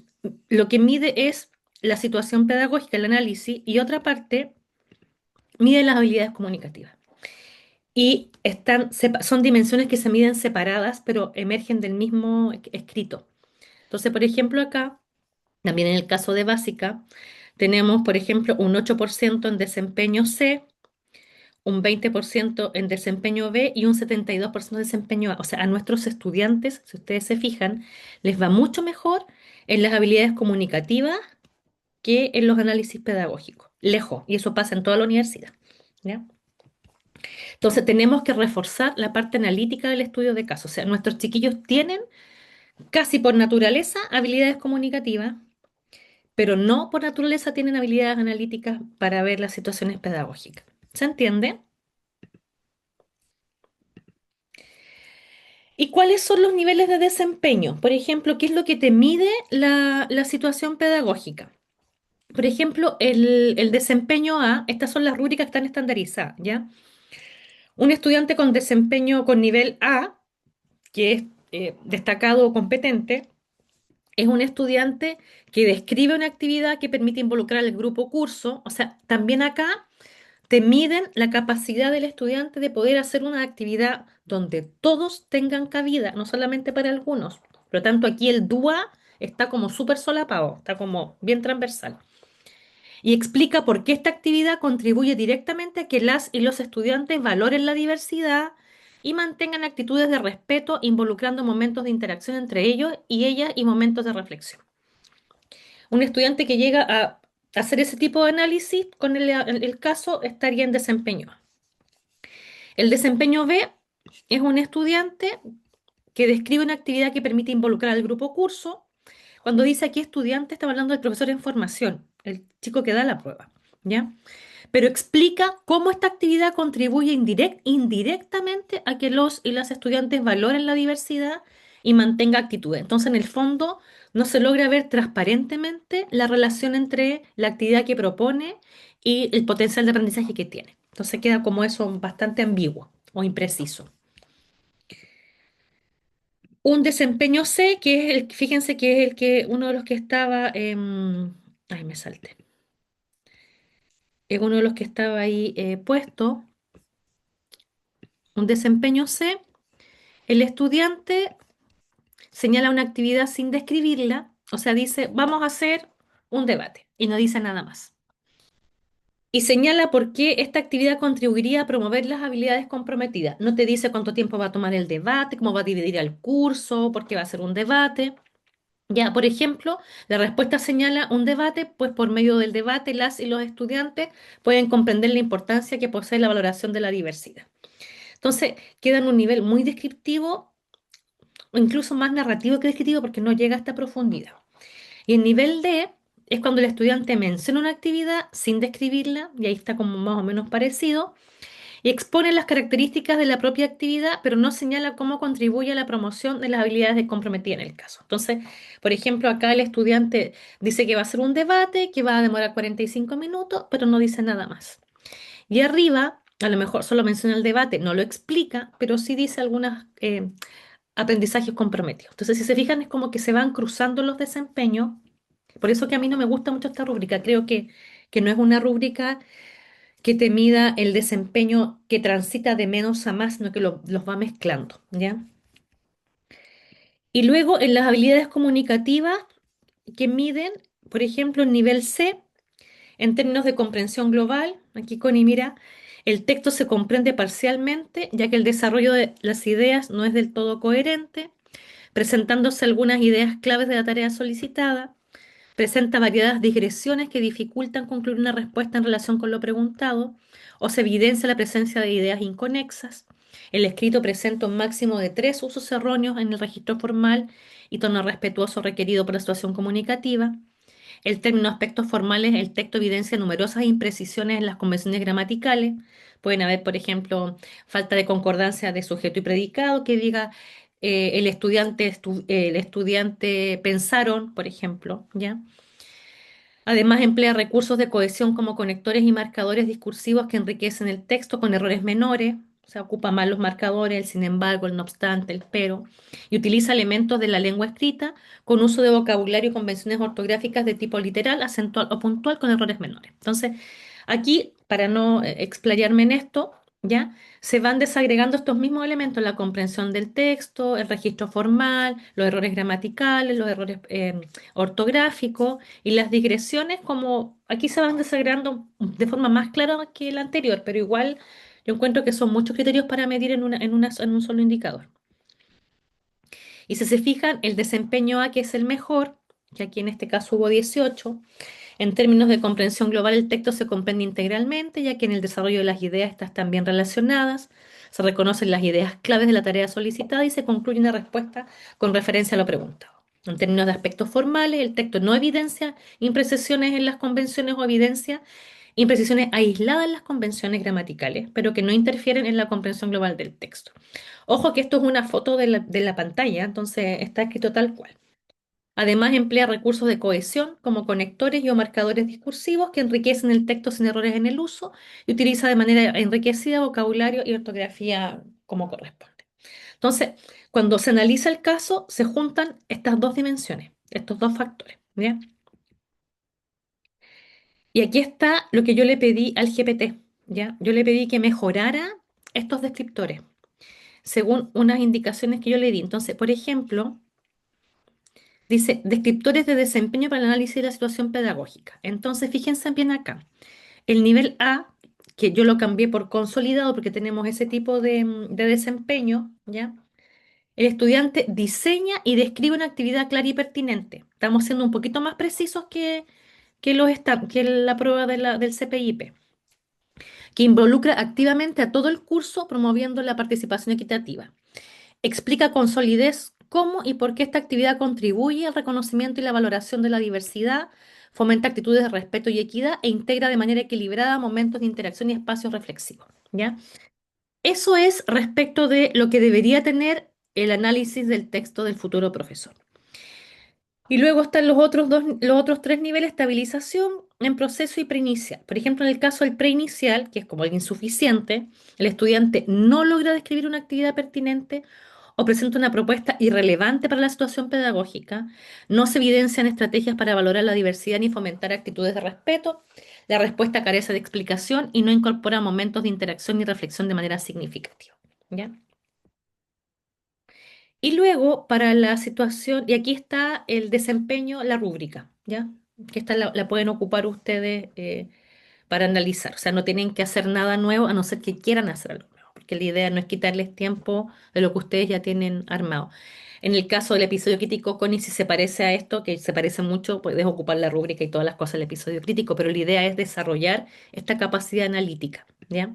lo que mide es la situación pedagógica, el análisis, y otra parte mide las habilidades comunicativas. Y son dimensiones que se miden separadas, pero emergen del mismo escrito. Entonces, por ejemplo, acá, también en el caso de básica, tenemos, por ejemplo, un 8% en desempeño C, un 20% en desempeño B y un 72% en desempeño A. O sea, a nuestros estudiantes, si ustedes se fijan, les va mucho mejor en las habilidades comunicativas que en los análisis pedagógicos. Lejos, y eso pasa en toda la universidad. ¿Ya? Entonces tenemos que reforzar la parte analítica del estudio de casos. O sea, nuestros chiquillos tienen casi por naturaleza habilidades comunicativas, pero no por naturaleza tienen habilidades analíticas para ver las situaciones pedagógicas. ¿Se entiende? ¿Y cuáles son los niveles de desempeño? Por ejemplo, ¿qué es lo que te mide la situación pedagógica? Por ejemplo, el desempeño A, estas son las rúbricas que están estandarizadas, ¿ya? Un estudiante con desempeño con nivel A, que es destacado o competente, es un estudiante que describe una actividad que permite involucrar al grupo curso. O sea, también acá te miden la capacidad del estudiante de poder hacer una actividad donde todos tengan cabida, no solamente para algunos. Por lo tanto, aquí el DUA está como súper solapado, está como bien transversal. Y explica por qué esta actividad contribuye directamente a que las y los estudiantes valoren la diversidad y mantengan actitudes de respeto, involucrando momentos de interacción entre ellos y ellas y momentos de reflexión. Un estudiante que llega a hacer ese tipo de análisis con el caso estaría en desempeño. El desempeño B es un estudiante que describe una actividad que permite involucrar al grupo curso. Cuando dice aquí estudiante, estamos hablando del profesor en formación, el chico que da la prueba, ¿ya? Pero explica cómo esta actividad contribuye indirectamente a que los y las estudiantes valoren la diversidad y mantengan actitudes. Entonces, en el fondo, no se logra ver transparentemente la relación entre la actividad que propone y el potencial de aprendizaje que tiene. Entonces queda como eso bastante ambiguo o impreciso. Un desempeño C, que es fíjense que es el que, uno de los que estaba, ay, me salté, es uno de los que estaba ahí puesto, un desempeño C, el estudiante señala una actividad sin describirla, o sea, dice, vamos a hacer un debate, y no dice nada más. Y señala por qué esta actividad contribuiría a promover las habilidades comprometidas. No te dice cuánto tiempo va a tomar el debate, cómo va a dividir el curso, por qué va a ser un debate. Ya, por ejemplo, la respuesta señala un debate, pues por medio del debate las y los estudiantes pueden comprender la importancia que posee la valoración de la diversidad. Entonces, queda en un nivel muy descriptivo o incluso más narrativo que descriptivo porque no llega a esta profundidad. Y el nivel D es cuando el estudiante menciona una actividad sin describirla, y ahí está como más o menos parecido, y expone las características de la propia actividad, pero no señala cómo contribuye a la promoción de las habilidades de comprometida en el caso. Entonces, por ejemplo, acá el estudiante dice que va a hacer un debate, que va a demorar 45 minutos, pero no dice nada más. Y arriba, a lo mejor solo menciona el debate, no lo explica, pero sí dice algunos aprendizajes comprometidos. Entonces, si se fijan, es como que se van cruzando los desempeños. Por eso que a mí no me gusta mucho esta rúbrica. Creo que no es una rúbrica que te mida el desempeño que transita de menos a más, sino que los va mezclando, ¿ya? Y luego en las habilidades comunicativas que miden, por ejemplo, el nivel C, en términos de comprensión global, aquí Connie mira, el texto se comprende parcialmente, ya que el desarrollo de las ideas no es del todo coherente, presentándose algunas ideas claves de la tarea solicitada. Presenta variadas digresiones que dificultan concluir una respuesta en relación con lo preguntado, o se evidencia la presencia de ideas inconexas. El escrito presenta un máximo de 3 usos erróneos en el registro formal y tono respetuoso requerido por la situación comunicativa. El término aspectos formales, el texto evidencia numerosas imprecisiones en las convenciones gramaticales. Pueden haber, por ejemplo, falta de concordancia de sujeto y predicado, que diga el estudiante pensaron, por ejemplo, ¿ya? Además, emplea recursos de cohesión como conectores y marcadores discursivos que enriquecen el texto con errores menores. O sea, ocupa más los marcadores, el sin embargo, el no obstante, el pero. Y utiliza elementos de la lengua escrita con uso de vocabulario y convenciones ortográficas de tipo literal, acentual o puntual con errores menores. Entonces, aquí, para no explayarme en esto, ¿ya? Se van desagregando estos mismos elementos, la comprensión del texto, el registro formal, los errores gramaticales, los errores ortográficos y las digresiones, como aquí se van desagregando de forma más clara que la anterior, pero igual yo encuentro que son muchos criterios para medir en un solo indicador. Y si se fijan, el desempeño A, que es el mejor, que aquí en este caso hubo 18, En términos de comprensión global, el texto se comprende integralmente, ya que en el desarrollo de las ideas estas están bien relacionadas, se reconocen las ideas claves de la tarea solicitada y se concluye una respuesta con referencia a lo preguntado. En términos de aspectos formales, el texto no evidencia imprecisiones en las convenciones o evidencia imprecisiones aisladas en las convenciones gramaticales, pero que no interfieren en la comprensión global del texto. Ojo que esto es una foto de la pantalla, entonces está escrito tal cual. Además, emplea recursos de cohesión como conectores y o marcadores discursivos que enriquecen el texto sin errores en el uso y utiliza de manera enriquecida vocabulario y ortografía como corresponde. Entonces, cuando se analiza el caso, se juntan estas dos dimensiones, estos dos factores, ¿ya? Y aquí está lo que yo le pedí al GPT, ¿ya? Yo le pedí que mejorara estos descriptores según unas indicaciones que yo le di. Entonces, por ejemplo, dice descriptores de desempeño para el análisis de la situación pedagógica. Entonces, fíjense bien acá. El nivel A, que yo lo cambié por consolidado porque tenemos ese tipo de desempeño, ¿ya? El estudiante diseña y describe una actividad clara y pertinente. Estamos siendo un poquito más precisos que la prueba del CPIP, que involucra activamente a todo el curso promoviendo la participación equitativa. Explica con solidez cómo y por qué esta actividad contribuye al reconocimiento y la valoración de la diversidad, fomenta actitudes de respeto y equidad e integra de manera equilibrada momentos de interacción y espacios reflexivos, ¿ya? Eso es respecto de lo que debería tener el análisis del texto del futuro profesor. Y luego están los otros tres niveles: estabilización en proceso y preinicial. Por ejemplo, en el caso del preinicial, que es como el insuficiente, el estudiante no logra describir una actividad pertinente o presenta una propuesta irrelevante para la situación pedagógica, no se evidencian estrategias para valorar la diversidad ni fomentar actitudes de respeto, la respuesta carece de explicación y no incorpora momentos de interacción y reflexión de manera significativa, ¿ya? Y luego, para la situación, y aquí está el desempeño, la rúbrica, ¿ya? Que esta la pueden ocupar ustedes para analizar. O sea, no tienen que hacer nada nuevo a no ser que quieran hacer algo nuevo, porque la idea no es quitarles tiempo de lo que ustedes ya tienen armado. En el caso del episodio crítico, Connie, si se parece a esto, que se parece mucho, puedes ocupar la rúbrica y todas las cosas del episodio crítico, pero la idea es desarrollar esta capacidad analítica, ¿ya?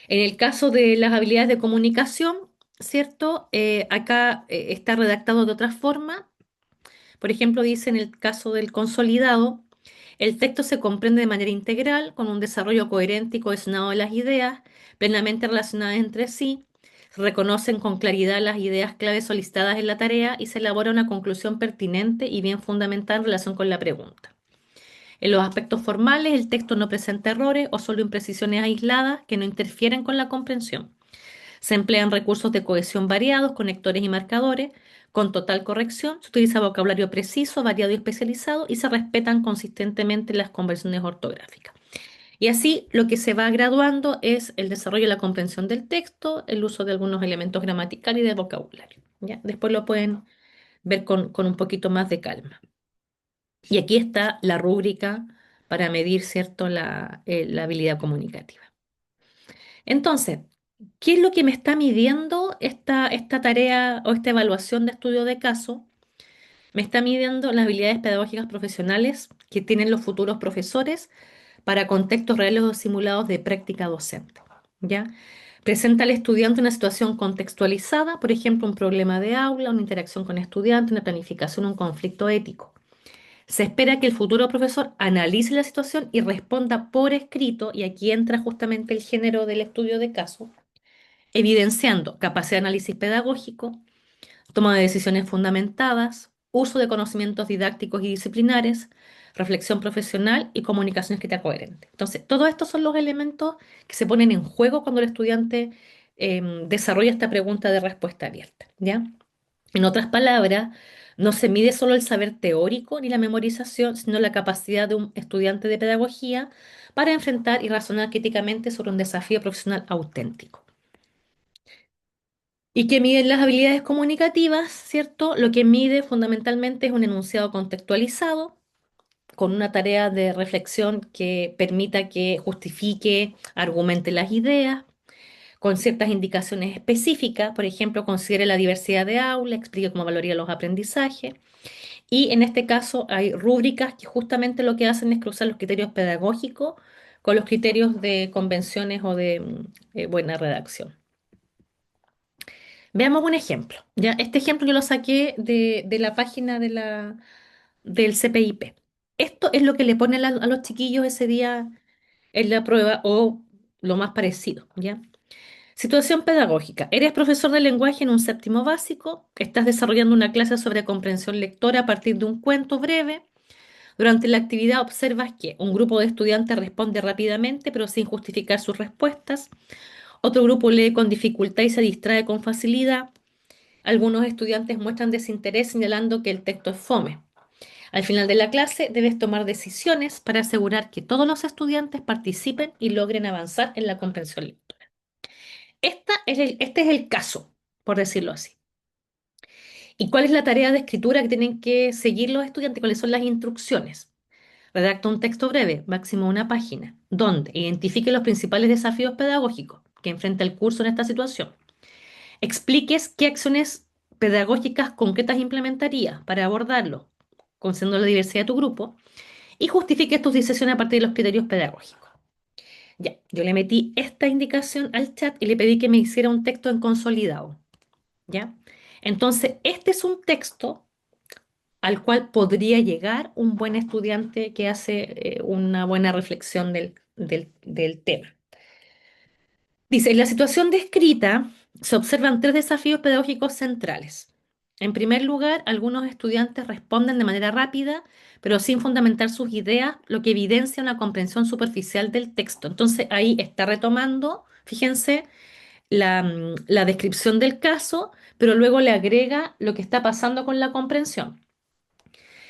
En el caso de las habilidades de comunicación, ¿cierto? Acá está redactado de otra forma. Por ejemplo, dice en el caso del consolidado, el texto se comprende de manera integral, con un desarrollo coherente y cohesionado de las ideas, plenamente relacionadas entre sí. Se reconocen con claridad las ideas claves solicitadas en la tarea y se elabora una conclusión pertinente y bien fundamentada en relación con la pregunta. En los aspectos formales, el texto no presenta errores o solo imprecisiones aisladas que no interfieren con la comprensión. Se emplean recursos de cohesión variados, conectores y marcadores, con total corrección. Se utiliza vocabulario preciso, variado y especializado y se respetan consistentemente las conversiones ortográficas. Y así lo que se va graduando es el desarrollo de la comprensión del texto, el uso de algunos elementos gramaticales y de vocabulario, ¿ya? Después lo pueden ver con un poquito más de calma. Y aquí está la rúbrica para medir, ¿cierto?, la habilidad comunicativa. Entonces, ¿qué es lo que me está midiendo esta tarea o esta evaluación de estudio de caso? Me está midiendo las habilidades pedagógicas profesionales que tienen los futuros profesores para contextos reales o simulados de práctica docente, ¿ya? Presenta al estudiante una situación contextualizada, por ejemplo, un problema de aula, una interacción con estudiante, una planificación, un conflicto ético. Se espera que el futuro profesor analice la situación y responda por escrito, y aquí entra justamente el género del estudio de caso, evidenciando capacidad de análisis pedagógico, toma de decisiones fundamentadas, uso de conocimientos didácticos y disciplinares, reflexión profesional y comunicación escrita coherente. Entonces, todos estos son los elementos que se ponen en juego cuando el estudiante desarrolla esta pregunta de respuesta abierta, ¿ya? En otras palabras, no se mide solo el saber teórico ni la memorización, sino la capacidad de un estudiante de pedagogía para enfrentar y razonar críticamente sobre un desafío profesional auténtico. ¿Y qué miden las habilidades comunicativas? ¿Cierto? Lo que mide fundamentalmente es un enunciado contextualizado, con una tarea de reflexión que permita que justifique, argumente las ideas, con ciertas indicaciones específicas. Por ejemplo, considere la diversidad de aula, explique cómo valoría los aprendizajes, Y en este caso hay rúbricas que justamente lo que hacen es cruzar los criterios pedagógicos con los criterios de convenciones o de buena redacción. Veamos un ejemplo. ¿Ya? Este ejemplo yo lo saqué de la página del CPIP. Esto es lo que le ponen a los chiquillos ese día en la prueba o lo más parecido, ¿ya? Situación pedagógica. Eres profesor de lenguaje en un séptimo básico, estás desarrollando una clase sobre comprensión lectora a partir de un cuento breve. Durante la actividad observas que un grupo de estudiantes responde rápidamente pero sin justificar sus respuestas. Otro grupo lee con dificultad y se distrae con facilidad. Algunos estudiantes muestran desinterés señalando que el texto es fome. Al final de la clase debes tomar decisiones para asegurar que todos los estudiantes participen y logren avanzar en la comprensión lectora. Este es el caso, por decirlo así. ¿Y cuál es la tarea de escritura que tienen que seguir los estudiantes? ¿Cuáles son las instrucciones? Redacta un texto breve, máximo una página, donde identifique los principales desafíos pedagógicos que enfrenta el curso en esta situación. Expliques qué acciones pedagógicas concretas implementarías para abordarlo, considerando la diversidad de tu grupo, y justifiques tus decisiones a partir de los criterios pedagógicos. Ya, yo le metí esta indicación al chat y le pedí que me hiciera un texto en consolidado. ¿Ya? Entonces, este es un texto al cual podría llegar un buen estudiante que hace una buena reflexión del tema. Dice, en la situación descrita se observan tres desafíos pedagógicos centrales. En primer lugar, algunos estudiantes responden de manera rápida, pero sin fundamentar sus ideas, lo que evidencia una comprensión superficial del texto. Entonces ahí está retomando, fíjense, la descripción del caso, pero luego le agrega lo que está pasando con la comprensión.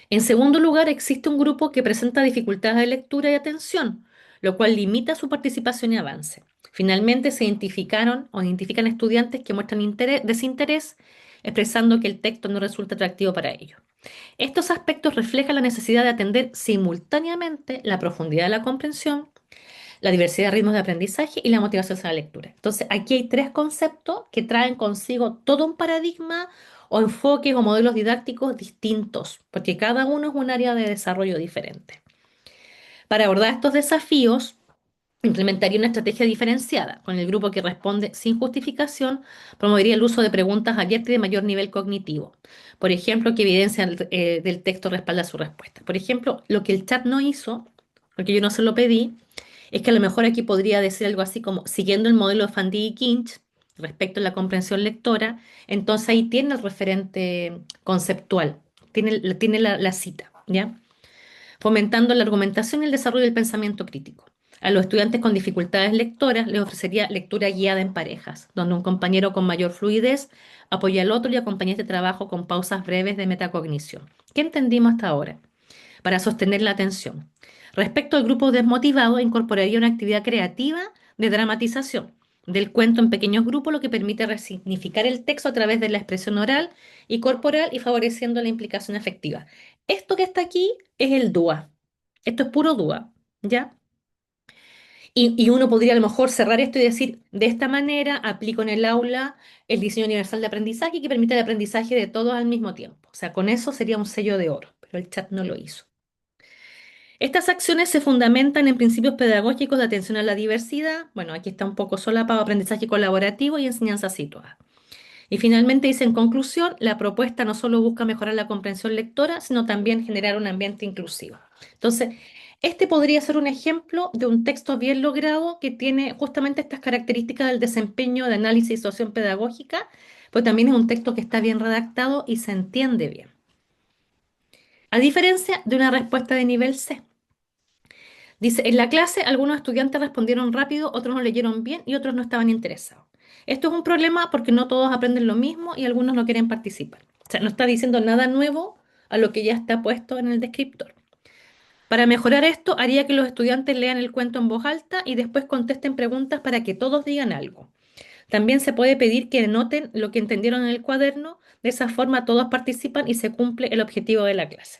En segundo lugar, existe un grupo que presenta dificultades de lectura y atención, lo cual limita su participación y avance. Finalmente, se identifican estudiantes que muestran desinterés, expresando que el texto no resulta atractivo para ellos. Estos aspectos reflejan la necesidad de atender simultáneamente la profundidad de la comprensión, la diversidad de ritmos de aprendizaje y la motivación a la lectura. Entonces, aquí hay tres conceptos que traen consigo todo un paradigma o enfoques o modelos didácticos distintos, porque cada uno es un área de desarrollo diferente. Para abordar estos desafíos, implementaría una estrategia diferenciada. Con el grupo que responde sin justificación, promovería el uso de preguntas abiertas y de mayor nivel cognitivo. Por ejemplo, que evidencia del texto respalda su respuesta. Por ejemplo, lo que el chat no hizo, porque yo no se lo pedí, es que a lo mejor aquí podría decir algo así como, siguiendo el modelo de Fandi y Kinch respecto a la comprensión lectora, entonces ahí tiene el referente conceptual, tiene la cita, ¿ya? Fomentando la argumentación y el desarrollo del pensamiento crítico. A los estudiantes con dificultades lectoras les ofrecería lectura guiada en parejas, donde un compañero con mayor fluidez apoya al otro y acompaña este trabajo con pausas breves de metacognición. ¿Qué entendimos hasta ahora? Para sostener la atención. Respecto al grupo desmotivado, incorporaría una actividad creativa de dramatización del cuento en pequeños grupos, lo que permite resignificar el texto a través de la expresión oral y corporal y favoreciendo la implicación afectiva. Esto que está aquí es el DUA. Esto es puro DUA, ¿ya? Y uno podría a lo mejor cerrar esto y decir, de esta manera aplico en el aula el diseño universal de aprendizaje que permite el aprendizaje de todos al mismo tiempo. O sea, con eso sería un sello de oro, pero el chat no lo hizo. Estas acciones se fundamentan en principios pedagógicos de atención a la diversidad. Bueno, aquí está un poco solapado, aprendizaje colaborativo y enseñanza situada. Y finalmente dice, en conclusión, la propuesta no solo busca mejorar la comprensión lectora, sino también generar un ambiente inclusivo. Entonces, este podría ser un ejemplo de un texto bien logrado que tiene justamente estas características del desempeño de análisis y situación pedagógica, pero también es un texto que está bien redactado y se entiende bien. A diferencia de una respuesta de nivel C. Dice, en la clase algunos estudiantes respondieron rápido, otros no leyeron bien y otros no estaban interesados. Esto es un problema porque no todos aprenden lo mismo y algunos no quieren participar. O sea, no está diciendo nada nuevo a lo que ya está puesto en el descriptor. Para mejorar esto, haría que los estudiantes lean el cuento en voz alta y después contesten preguntas para que todos digan algo. También se puede pedir que anoten lo que entendieron en el cuaderno. De esa forma todos participan y se cumple el objetivo de la clase.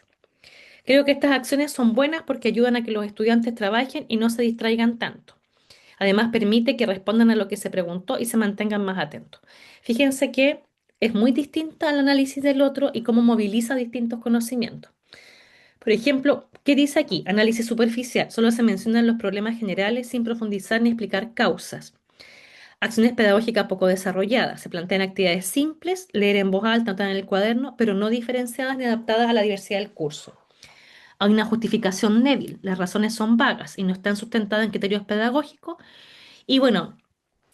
Creo que estas acciones son buenas porque ayudan a que los estudiantes trabajen y no se distraigan tanto. Además, permite que respondan a lo que se preguntó y se mantengan más atentos. Fíjense que es muy distinta al análisis del otro y cómo moviliza distintos conocimientos. Por ejemplo, ¿qué dice aquí? Análisis superficial. Solo se mencionan los problemas generales sin profundizar ni explicar causas. Acciones pedagógicas poco desarrolladas. Se plantean actividades simples, leer en voz alta, anotar en el cuaderno, pero no diferenciadas ni adaptadas a la diversidad del curso. Hay una justificación débil. Las razones son vagas y no están sustentadas en criterios pedagógicos. Y bueno,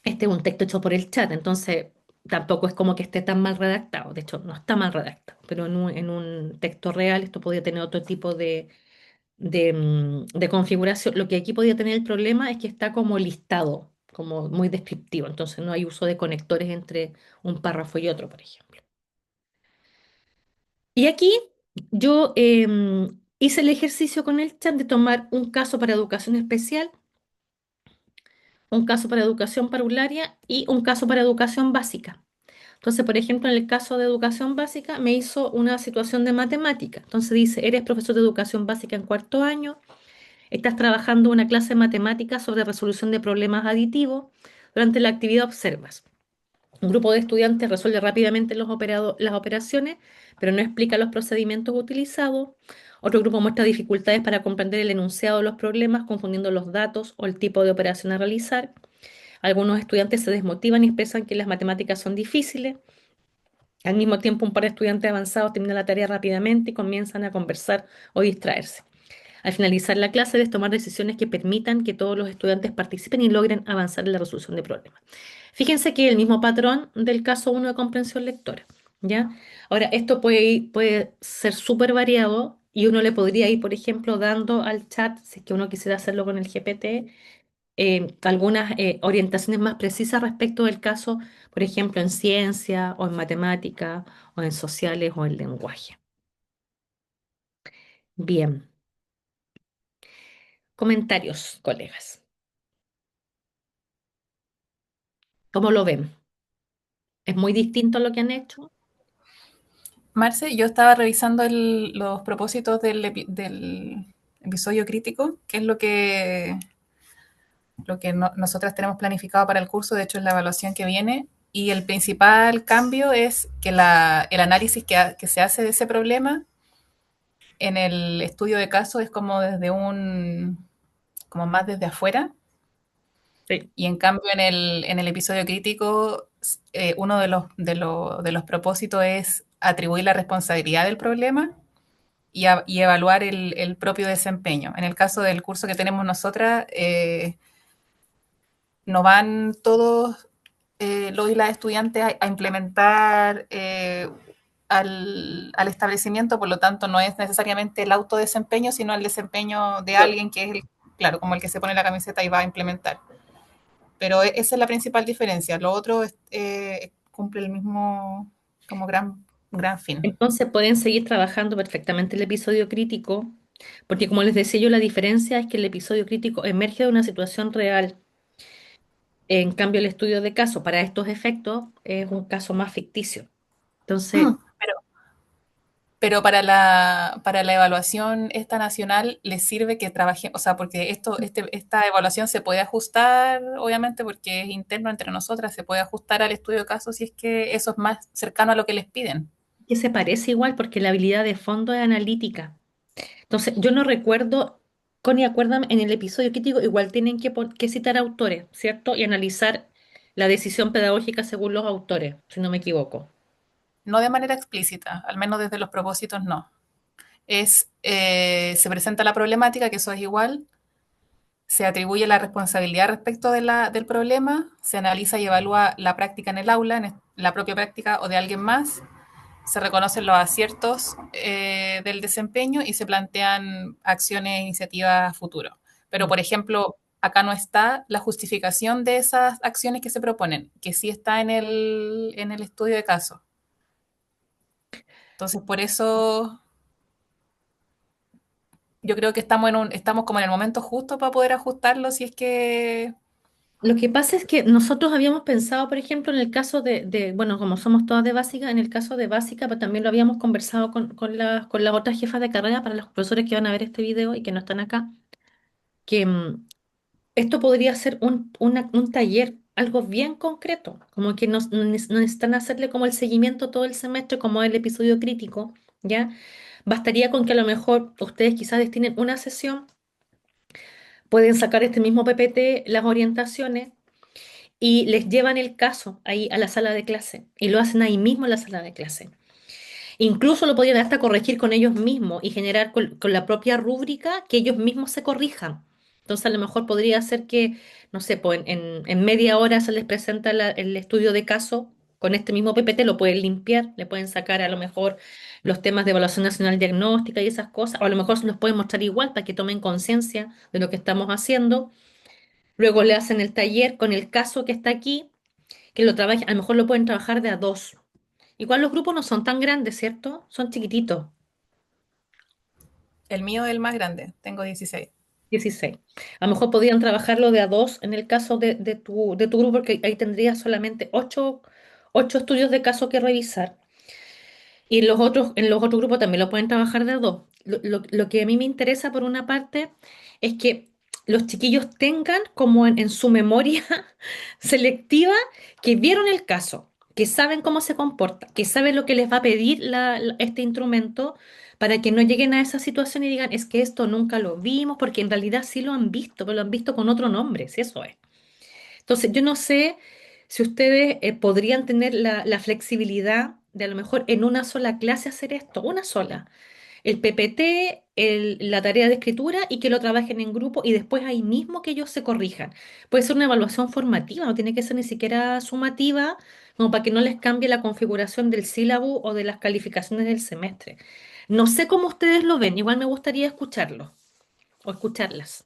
este es un texto hecho por el chat, entonces tampoco es como que esté tan mal redactado. De hecho, no está mal redactado, pero en un texto real esto podría tener otro tipo de configuración. Lo que aquí podría tener el problema es que está como listado, como muy descriptivo. Entonces no hay uso de conectores entre un párrafo y otro, por ejemplo. Y aquí yo hice el ejercicio con el chat de tomar un caso para educación especial, un caso para educación parvularia y un caso para educación básica. Entonces, por ejemplo, en el caso de educación básica, me hizo una situación de matemática. Entonces dice, eres profesor de educación básica en cuarto año, estás trabajando una clase de matemáticas sobre resolución de problemas aditivos. Durante la actividad observas. Un grupo de estudiantes resuelve rápidamente las operaciones, pero no explica los procedimientos utilizados. Otro grupo muestra dificultades para comprender el enunciado de los problemas, confundiendo los datos o el tipo de operación a realizar. Algunos estudiantes se desmotivan y expresan que las matemáticas son difíciles. Al mismo tiempo, un par de estudiantes avanzados terminan la tarea rápidamente y comienzan a conversar o distraerse. Al finalizar la clase, debes tomar decisiones que permitan que todos los estudiantes participen y logren avanzar en la resolución de problemas. Fíjense que el mismo patrón del caso uno de comprensión lectora, ¿ya? Ahora, esto puede ser súper variado y uno le podría ir, por ejemplo, dando al chat, si es que uno quisiera hacerlo con el GPT, algunas orientaciones más precisas respecto del caso, por ejemplo, en ciencia o en matemática o en sociales o en lenguaje. Bien, comentarios, colegas. ¿Cómo lo ven? ¿Es muy distinto a lo que han hecho? Marce, yo estaba revisando los propósitos del episodio crítico, que es lo que nosotras tenemos planificado para el curso, de hecho es la evaluación que viene, y el principal cambio es que el análisis que se hace de ese problema en el estudio de caso es como más desde afuera, Sí. y en cambio en el episodio crítico, uno de los propósitos es atribuir la responsabilidad del problema y evaluar el propio desempeño. En el caso del curso que tenemos nosotras, no van todos los y las estudiantes a implementar al establecimiento, por lo tanto no es necesariamente el autodesempeño, sino el desempeño de alguien que es, claro, como el que se pone la camiseta y va a implementar. Pero esa es la principal diferencia. Lo otro cumple el mismo como gran fin. Entonces pueden seguir trabajando perfectamente el episodio crítico, porque como les decía yo, la diferencia es que el episodio crítico emerge de una situación real. En cambio, el estudio de caso para estos efectos es un caso más ficticio. Entonces, Pero, pero para la evaluación esta nacional les sirve que trabaje, o sea, porque esta evaluación se puede ajustar, obviamente, porque es interno entre nosotras, se puede ajustar al estudio de caso si es que eso es más cercano a lo que les piden. que se parece igual porque la habilidad de fondo es analítica. Entonces, yo no recuerdo, Connie, acuérdame, en el episodio crítico igual tienen que citar autores, ¿cierto? Y analizar la decisión pedagógica según los autores, si no me equivoco. No de manera explícita, al menos desde los propósitos no. Se presenta la problemática, que eso es igual, se atribuye la responsabilidad respecto del problema, se analiza y evalúa la práctica en el aula, la propia práctica o de alguien más, se reconocen los aciertos del desempeño y se plantean acciones e iniciativas a futuro. Pero, por ejemplo, acá no está la justificación de esas acciones que se proponen, que sí está en el estudio de caso. Entonces, por eso yo creo que estamos como en el momento justo para poder ajustarlo si es que. Lo que pasa es que nosotros habíamos pensado, por ejemplo, en el caso bueno, como somos todas de básica, en el caso de básica, pero también lo habíamos conversado con las otras jefas de carrera para los profesores que van a ver este video y que no están acá, que esto podría ser un taller algo bien concreto, como que no necesitan hacerle como el seguimiento todo el semestre, como el episodio crítico, ¿ya? Bastaría con que a lo mejor ustedes quizás destinen una sesión, pueden sacar este mismo PPT, las orientaciones, y les llevan el caso ahí a la sala de clase, y lo hacen ahí mismo en la sala de clase. Incluso lo podrían hasta corregir con ellos mismos y generar con la propia rúbrica que ellos mismos se corrijan. Entonces, a lo mejor podría ser que, no sé, pues en media hora se les presenta el estudio de caso con este mismo PPT, lo pueden limpiar, le pueden sacar a lo mejor los temas de evaluación nacional diagnóstica y esas cosas, o a lo mejor se los pueden mostrar igual para que tomen conciencia de lo que estamos haciendo. Luego le hacen el taller con el caso que está aquí, que lo trabajen, a lo mejor lo pueden trabajar de a dos. Igual los grupos no son tan grandes, ¿cierto? Son chiquititos, El mío es el más grande, tengo 16. 16. A lo mejor podrían trabajarlo de a dos en el caso de tu grupo, porque ahí tendrías solamente ocho estudios de caso que revisar. Y en los otros grupos también lo pueden trabajar de a dos. Lo que a mí me interesa, por una parte, es que los chiquillos tengan como en su memoria selectiva que vieron el caso, que saben cómo se comporta, que saben lo que les va a pedir este instrumento para que no lleguen a esa situación y digan, es que esto nunca lo vimos, porque en realidad sí lo han visto, pero lo han visto con otro nombre, si eso es. Entonces, yo no sé si ustedes podrían tener la flexibilidad de a lo mejor en una sola clase hacer esto, una sola. El PPT, la tarea de escritura y que lo trabajen en grupo y después ahí mismo que ellos se corrijan. Puede ser una evaluación formativa, no tiene que ser ni siquiera sumativa, como para que no les cambie la configuración del sílabo o de las calificaciones del semestre. No sé cómo ustedes lo ven, igual me gustaría escucharlo o escucharlas.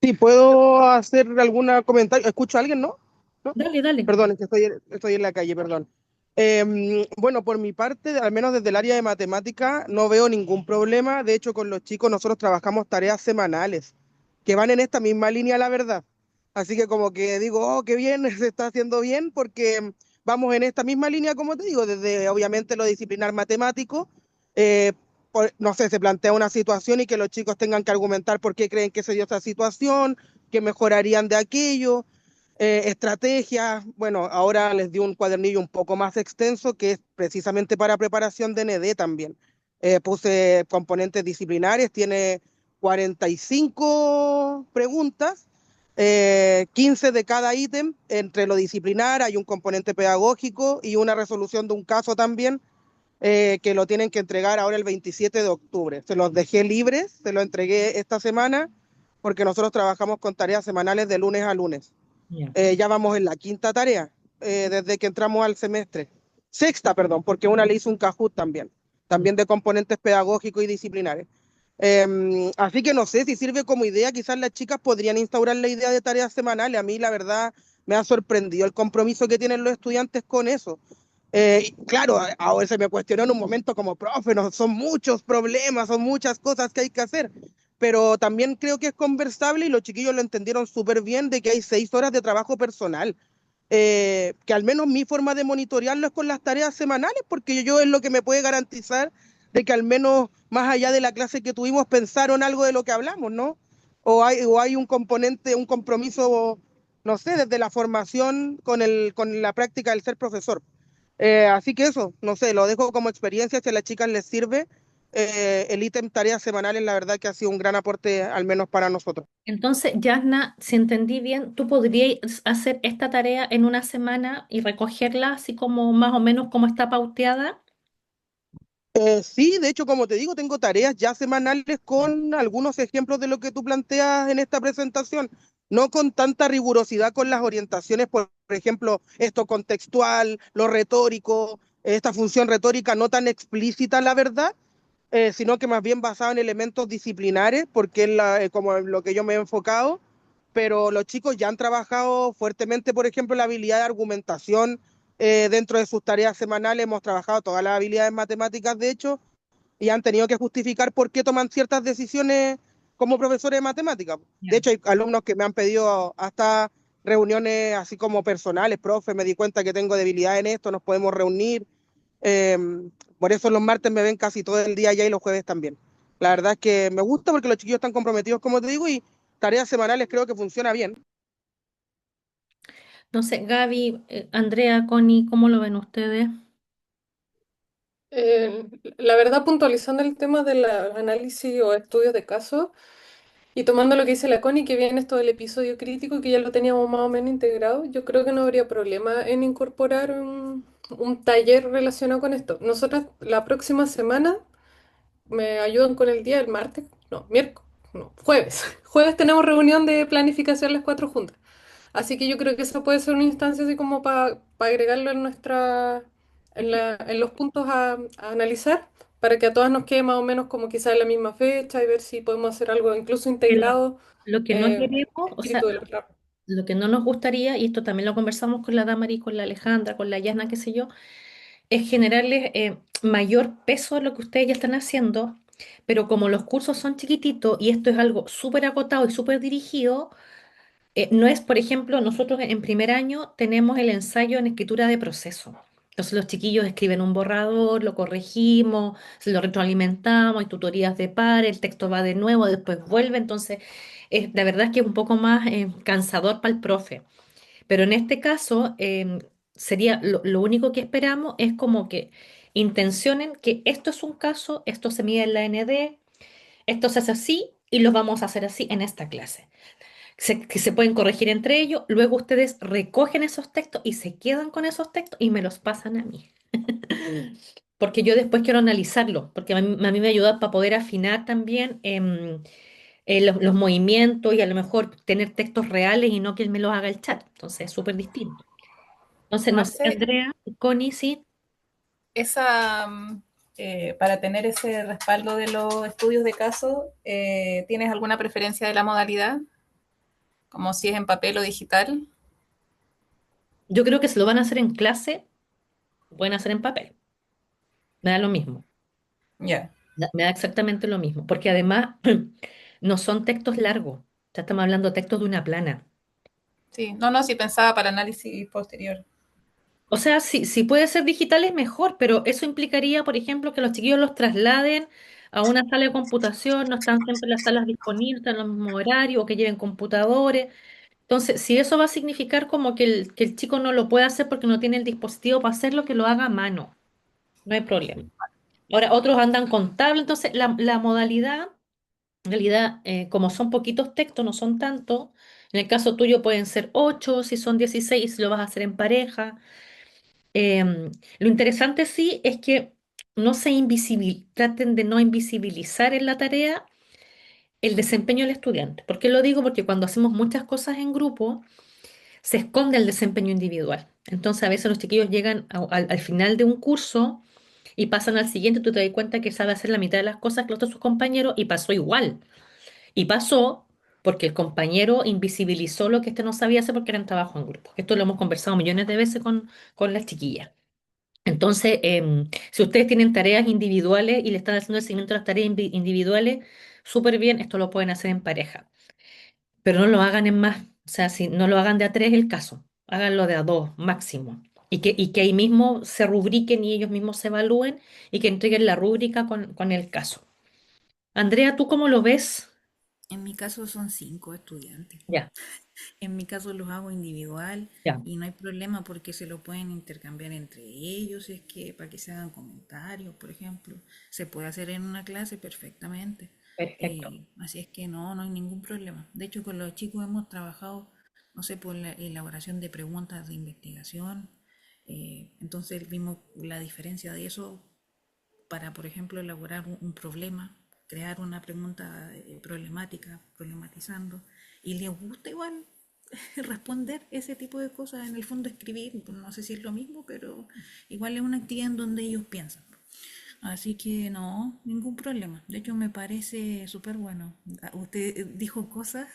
Sí, puedo hacer algún comentario. ¿Escucho a alguien, no? ¿No? Dale, dale. Perdón, es que estoy en la calle, perdón. Bueno, por mi parte, al menos desde el área de matemática, no veo ningún problema. De hecho, con los chicos nosotros trabajamos tareas semanales que van en esta misma línea, la verdad. Así que como que digo, oh, qué bien, se está haciendo bien porque vamos en esta misma línea, como te digo, desde obviamente lo disciplinar matemático. eh, no sé, se plantea una situación y que los chicos tengan que argumentar por qué creen que se dio esa situación, qué mejorarían de aquello, estrategias. Bueno, ahora les di un cuadernillo un poco más extenso que es precisamente para preparación de ND también. Puse componentes disciplinares, tiene 45 preguntas, 15 de cada ítem. Entre lo disciplinar hay un componente pedagógico y una resolución de un caso también, que lo tienen que entregar ahora el 27 de octubre. Se los dejé libres, se lo entregué esta semana porque nosotros trabajamos con tareas semanales de lunes a lunes. Ya. Ya vamos en la quinta tarea, desde que entramos al semestre. Sexta, perdón, porque una le hizo un Kahoot también de componentes pedagógicos y disciplinares. Así que no sé si sirve como idea, quizás las chicas podrían instaurar la idea de tareas semanales. A mí, la verdad, me ha sorprendido el compromiso que tienen los estudiantes con eso. Claro, ahora se me cuestionó en un momento como profe, no, son muchos problemas, son muchas cosas que hay que hacer, pero también creo que es conversable y los chiquillos lo entendieron súper bien de que hay 6 horas de trabajo personal, que al menos mi forma de monitorearlo es con las tareas semanales, porque yo es lo que me puede garantizar de que al menos más allá de la clase que tuvimos pensaron algo de lo que hablamos, ¿no? O hay un componente, un compromiso, no sé, desde la formación con la práctica del ser profesor. Así que eso, no sé, lo dejo como experiencia, si a las chicas les sirve. El ítem tareas semanales, la verdad que ha sido un gran aporte, al menos para nosotros. Entonces, Yasna, si entendí bien, tú podrías hacer esta tarea en una semana y recogerla así como más o menos como está pauteada. Sí, de hecho, como te digo, tengo tareas ya semanales con algunos ejemplos de lo que tú planteas en esta presentación, no con tanta rigurosidad con las orientaciones, por ejemplo, esto contextual, lo retórico, esta función retórica no tan explícita, la verdad, sino que más bien basado en elementos disciplinares, porque es como lo que yo me he enfocado, pero los chicos ya han trabajado fuertemente, por ejemplo, la habilidad de argumentación. Dentro de sus tareas semanales hemos trabajado todas las habilidades matemáticas, de hecho, y han tenido que justificar por qué toman ciertas decisiones como profesores de matemáticas. De Ya. hecho, hay alumnos que me han pedido hasta reuniones así como personales, profe, me di cuenta que tengo debilidad en esto, nos podemos reunir. Eh, por eso los martes me ven casi todo el día ya y los jueves también. La verdad es que me gusta porque los chiquillos están comprometidos, como te digo, y tareas semanales creo que funciona bien. No sé, Gaby, Andrea, Connie, ¿cómo lo ven ustedes? Eh, la verdad, puntualizando el tema del análisis o estudios de casos y tomando lo que dice la Connie, que viene esto del episodio crítico, que ya lo teníamos más o menos integrado, yo creo que no habría problema en incorporar un taller relacionado con esto. Nosotros la próxima semana me ayudan con el día, el martes, no, miércoles, no, jueves. Jueves tenemos reunión de planificación las cuatro juntas. Así que yo creo que esa puede ser una instancia así como para agregarlo en en los puntos a analizar, para que a todas nos quede más o menos como quizás en la misma fecha y ver si podemos hacer algo incluso Que Lo, integrado, lo que no eh, queremos, o sea, espíritu del rap. lo que no nos gustaría, y esto también lo conversamos con la Damari, con la Alejandra, con la Yasna, qué sé yo, es generarles mayor peso a lo que ustedes ya están haciendo, pero como los cursos son chiquititos y esto es algo súper acotado y súper dirigido, no es, por ejemplo, nosotros en primer año tenemos el ensayo en escritura de proceso. Entonces los chiquillos escriben un borrador, lo corregimos, se lo retroalimentamos, hay tutorías de par, el texto va de nuevo, después vuelve. Entonces, la verdad es que es un poco más cansador para el profe. Pero en este caso, sería lo único que esperamos es como que intencionen que esto es un caso, esto se mide en la ND, esto se hace así y lo vamos a hacer así en esta clase que se pueden corregir entre ellos, luego ustedes recogen esos textos y se quedan con esos textos y me los pasan a mí. Porque yo después quiero analizarlo, porque a mí me ayuda para poder afinar también los movimientos y a lo mejor tener textos reales y no que él me los haga el chat. Entonces es súper distinto. Entonces, no sé, Marce, Andrea, Connie, sí. esa, para tener ese respaldo de los estudios de caso, ¿tienes alguna preferencia de la modalidad? Como si es en papel o digital. Yo creo que si lo van a hacer en clase, lo pueden hacer en papel. Me da lo mismo. Ya. Me da exactamente lo mismo. Porque además no son textos largos. Ya estamos hablando de textos de una plana. Sí, no, no, sí pensaba para análisis posterior. O sea, si puede ser digital es mejor, pero eso implicaría, por ejemplo, que los chiquillos los trasladen a una sala de computación, no están siempre las salas disponibles, están en los mismos horarios, o que lleven computadores. Entonces, si eso va a significar como que el chico no lo puede hacer porque no tiene el dispositivo para hacerlo, que lo haga a mano, no hay problema. Ahora, otros andan con tablet, entonces la modalidad, en realidad, como son poquitos textos, no son tantos, en el caso tuyo pueden ser 8, si son 16, si lo vas a hacer en pareja. Lo interesante sí es que no se traten de no invisibilizar en la tarea el desempeño del estudiante. ¿Por qué lo digo? Porque cuando hacemos muchas cosas en grupo, se esconde el desempeño individual. Entonces a veces los chiquillos llegan al final de un curso y pasan al siguiente, tú te das cuenta que sabe hacer la mitad de las cosas que los otros sus compañeros y pasó igual. Y pasó porque el compañero invisibilizó lo que este no sabía hacer porque era un trabajo en grupo. Esto lo hemos conversado millones de veces con las chiquillas. Entonces, si ustedes tienen tareas individuales y le están haciendo el seguimiento a las tareas individuales, súper bien, esto lo pueden hacer en pareja, pero no lo hagan en más. O sea, si no lo hagan de a tres, el caso, háganlo de a dos máximo. Y que ahí mismo se rubriquen y ellos mismos se evalúen y que entreguen la rúbrica con el caso. Andrea, ¿tú cómo lo ves? En mi caso son 5 estudiantes. Ya, En mi caso los hago individual ya, y no hay problema porque se lo pueden intercambiar entre ellos, es que para que se hagan comentarios, por ejemplo, se puede hacer en una clase perfectamente. perfecto. Así es que no, no hay ningún problema. De hecho, con los chicos hemos trabajado, no sé, por la elaboración de preguntas de investigación. Entonces vimos la diferencia de eso para, por ejemplo, elaborar un problema, crear una pregunta problemática, problematizando, y les gusta igual responder ese tipo de cosas, en el fondo escribir, no sé si es lo mismo, pero igual es una actividad en donde ellos piensan. Así que no, ningún problema. De hecho, me parece súper bueno. Usted dijo cosas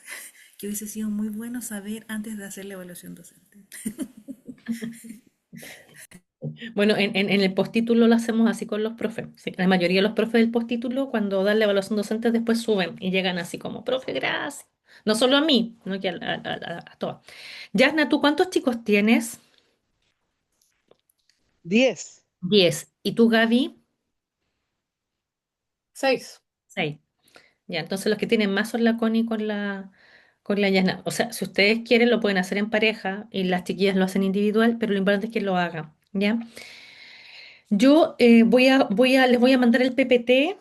que hubiese sido muy bueno saber antes de hacer la evaluación docente. Bueno, en el postítulo lo hacemos así con los profes. Sí, la mayoría de los profes del postítulo, cuando dan la evaluación docente, después suben y llegan así como, profe, gracias. No solo a mí, no que a todas. Yasna, ¿tú cuántos chicos tienes? 10. 10. ¿Y tú, Gaby? 6. 6. Ya, entonces los que tienen más son la Connie con la con la Yasna. O sea, si ustedes quieren, lo pueden hacer en pareja y las chiquillas lo hacen individual, pero lo importante es que lo hagan, ¿ya? Yo les voy a mandar el PPT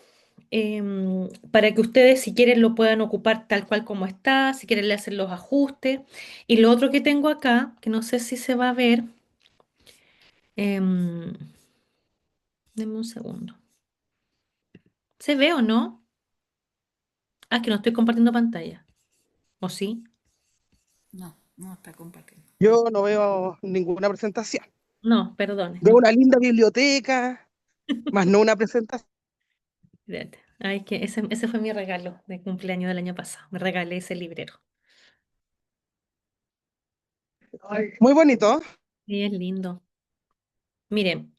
para que ustedes, si quieren, lo puedan ocupar tal cual como está, si quieren, le hacen los ajustes. Y lo otro que tengo acá, que no sé si se va a ver, em, denme un segundo. ¿Se ve o no? Ah, es que no estoy compartiendo pantalla. ¿O sí? No, no está compartiendo. Yo no veo ninguna presentación. No, perdone. Veo una linda biblioteca, más no una presentación. Espérate. Ay, que ese fue mi regalo de cumpleaños del año pasado. Me regalé ese librero. Muy bonito. Sí, es lindo. Miren,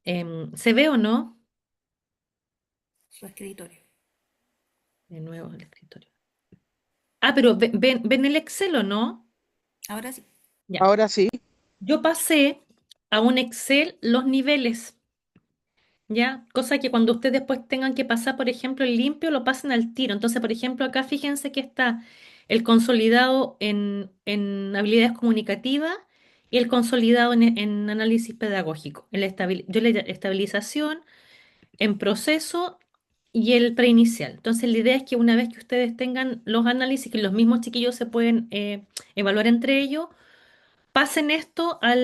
¿se ve o no? Su escritorio. De nuevo el escritorio. Ah, pero ven el Excel o no? Ahora sí. Ya. Ahora sí. Yo pasé a un Excel los niveles, ¿ya? Cosa que cuando ustedes después tengan que pasar, por ejemplo, el limpio, lo pasen al tiro. Entonces, por ejemplo, acá fíjense que está el consolidado en habilidades comunicativas y el consolidado en análisis pedagógico. Yo le estabilización, en proceso y el preinicial. Entonces, la idea es que una vez que ustedes tengan los análisis, que los mismos chiquillos se pueden evaluar entre ellos, pasen esto a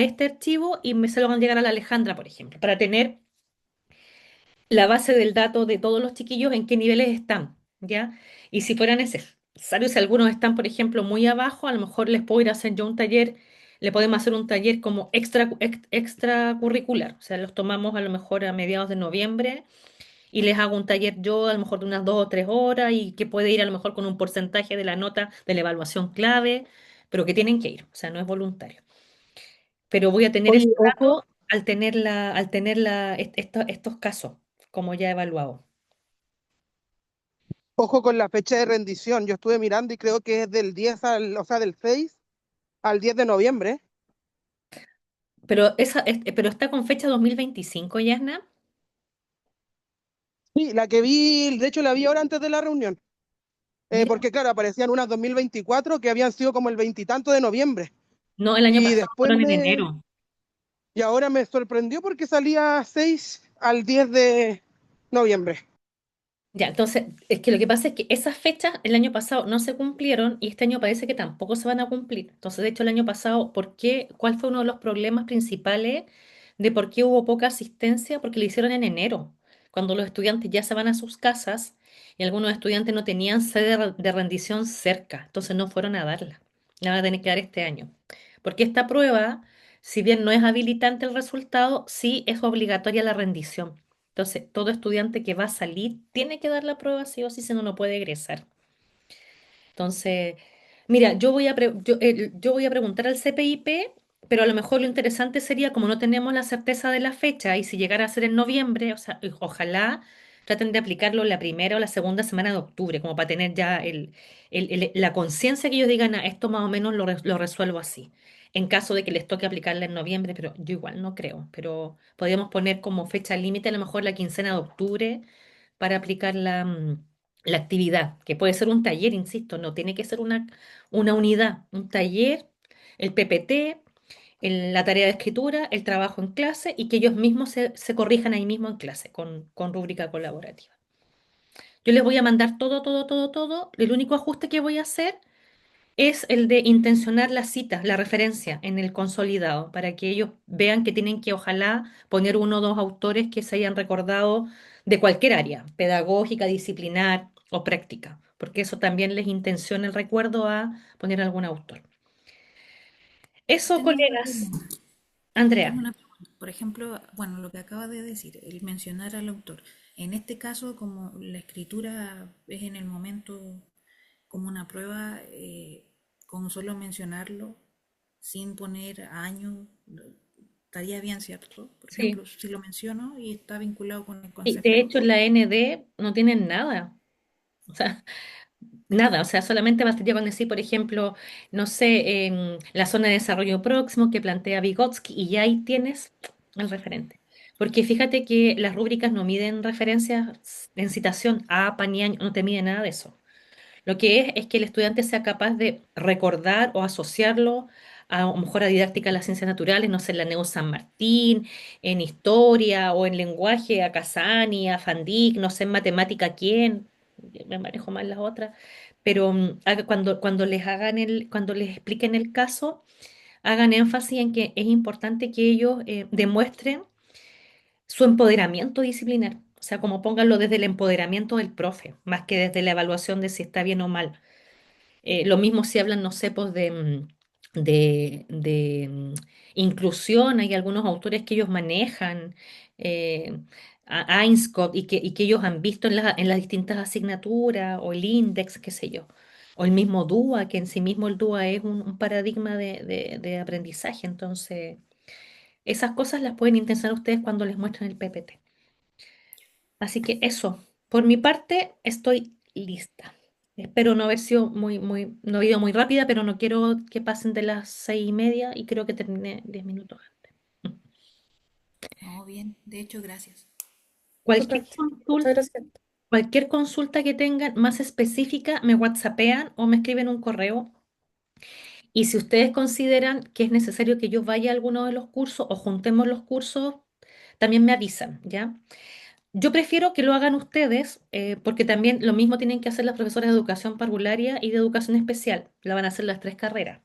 este archivo y se lo van a llegar a la Alejandra, por ejemplo, para tener la base del dato de todos los chiquillos en qué niveles están, ¿ya? Y si fuera necesario, si algunos están, por ejemplo, muy abajo, a lo mejor les puedo ir a hacer yo un taller, le podemos hacer un taller como extracurricular, o sea, los tomamos a lo mejor a mediados de noviembre y les hago un taller yo a lo mejor de unas 2 o 3 horas y que puede ir a lo mejor con un porcentaje de la nota de la evaluación clave, pero que tienen que ir, o sea, no es voluntario. Pero voy a tener ese Oye, ojo, dato al tener estos casos como ya evaluado. ojo con la fecha de rendición. Yo estuve mirando y creo que es del 10 al, o sea, del 6 al 10 de noviembre. Pero está con fecha 2025, Yasna. Sí, la que vi, de hecho la vi ahora antes de la reunión. Mira, Porque claro, aparecían unas 2024 que habían sido como el veintitanto de noviembre. no, el año Y pasado después fueron en me, enero. y ahora me sorprendió porque salía 6 al 10 de noviembre. Ya, entonces, es que lo que pasa es que esas fechas el año pasado no se cumplieron y este año parece que tampoco se van a cumplir. Entonces, de hecho, el año pasado, ¿cuál fue uno de los problemas principales de por qué hubo poca asistencia? Porque lo hicieron en enero, cuando los estudiantes ya se van a sus casas y algunos estudiantes no tenían sede de rendición cerca, entonces no fueron a darla. La van a tener que dar este año. Porque esta prueba, si bien no es habilitante el resultado, sí es obligatoria la rendición. Entonces, todo estudiante que va a salir tiene que dar la prueba sí o sí, si no, no puede egresar. Entonces, mira, yo voy a preguntar al CPIP, pero a lo mejor lo interesante sería, como no tenemos la certeza de la fecha, y si llegara a ser en noviembre, o sea, ojalá traten de aplicarlo la primera o la segunda semana de octubre, como para tener ya la conciencia que ellos digan, "Ah, esto más o menos lo resuelvo así. En caso de que les toque aplicarla en noviembre, pero yo igual no creo, pero podríamos poner como fecha límite a lo mejor la quincena de octubre para aplicar la actividad, que puede ser un taller, insisto, no tiene que ser una unidad, un taller, el PPT, la tarea de escritura, el trabajo en clase y que ellos mismos se corrijan ahí mismo en clase con rúbrica colaborativa. Yo les voy a mandar todo, todo, todo, todo. El único ajuste que voy a hacer es el de intencionar la cita, la referencia en el consolidado, para que ellos vean que tienen que ojalá poner uno o dos autores que se hayan recordado de cualquier área, pedagógica, disciplinar o práctica, porque eso también les intenciona el recuerdo a poner algún autor. Eso, Tengo una colegas. pregunta. Tengo Andrea, una pregunta. Por ejemplo, bueno, lo que acaba de decir, el mencionar al autor. En este caso, como la escritura es en el momento como una prueba, con solo mencionarlo, sin poner año, estaría bien, ¿cierto? Por sí. ejemplo, si lo menciono y está vinculado con el Y de hecho concepto. en la ND no tienen nada. O sea, nada, o sea, solamente bastaría con decir, por ejemplo, no sé, en la zona de desarrollo próximo que plantea Vygotsky y ya ahí tienes el referente. Porque fíjate que las rúbricas no miden referencias en citación a, pa, ni año, no te mide nada de eso. Lo que es que el estudiante sea capaz de recordar o asociarlo a lo mejor a didáctica de las ciencias naturales, no sé, en la Neo San Martín, en historia o en lenguaje a Casani, a Van Dyck, no sé, en matemática a quién, me manejo más las otras, pero cuando les hagan cuando les expliquen el caso, hagan énfasis en que es importante que ellos demuestren su empoderamiento disciplinar. O sea, como pónganlo desde el empoderamiento del profe, más que desde la evaluación de si está bien o mal. Lo mismo si hablan, no sé, pues de inclusión, hay algunos autores que ellos manejan, eh, a Ainscott, y que ellos han visto en las distintas asignaturas, o el INDEX, qué sé yo, o el mismo DUA, que en sí mismo el DUA es un paradigma de aprendizaje. Entonces, esas cosas las pueden intentar ustedes cuando les muestran el PPT. Así que eso, por mi parte, estoy lista. Espero no haber sido no he ido muy rápida, pero no quiero que pasen de las 6:30 y creo que terminé 10 minutos antes. No, bien, de hecho, gracias. Cualquier Súper, sí. Muchas consulta, gracias. cualquier consulta que tengan más específica, me WhatsAppean o me escriben un correo. Y si ustedes consideran que es necesario que yo vaya a alguno de los cursos o juntemos los cursos, también me avisan, ¿ya? Yo prefiero que lo hagan ustedes, porque también lo mismo tienen que hacer las profesoras de educación parvularia y de educación especial. La van a hacer las tres carreras.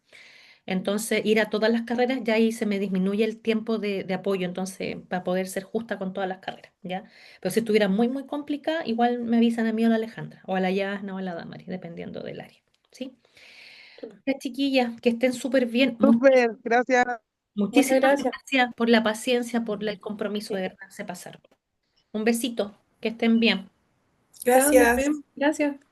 Entonces, ir a todas las carreras, ya ahí se me disminuye el tiempo de apoyo, entonces, para poder ser justa con todas las carreras, ¿ya? Pero si estuviera muy complicada, igual me avisan a mí o a la Alejandra, o a la Yasna o a la Damari, dependiendo del área, ¿sí? Súper. Ya, chiquillas, que estén súper bien. Súper, gracias. Muchas Muchísimas gracias. gracias por la paciencia, por el compromiso, de verdad, se pasaron. Un besito, que estén bien. Chao, nos Gracias. vemos. Gracias.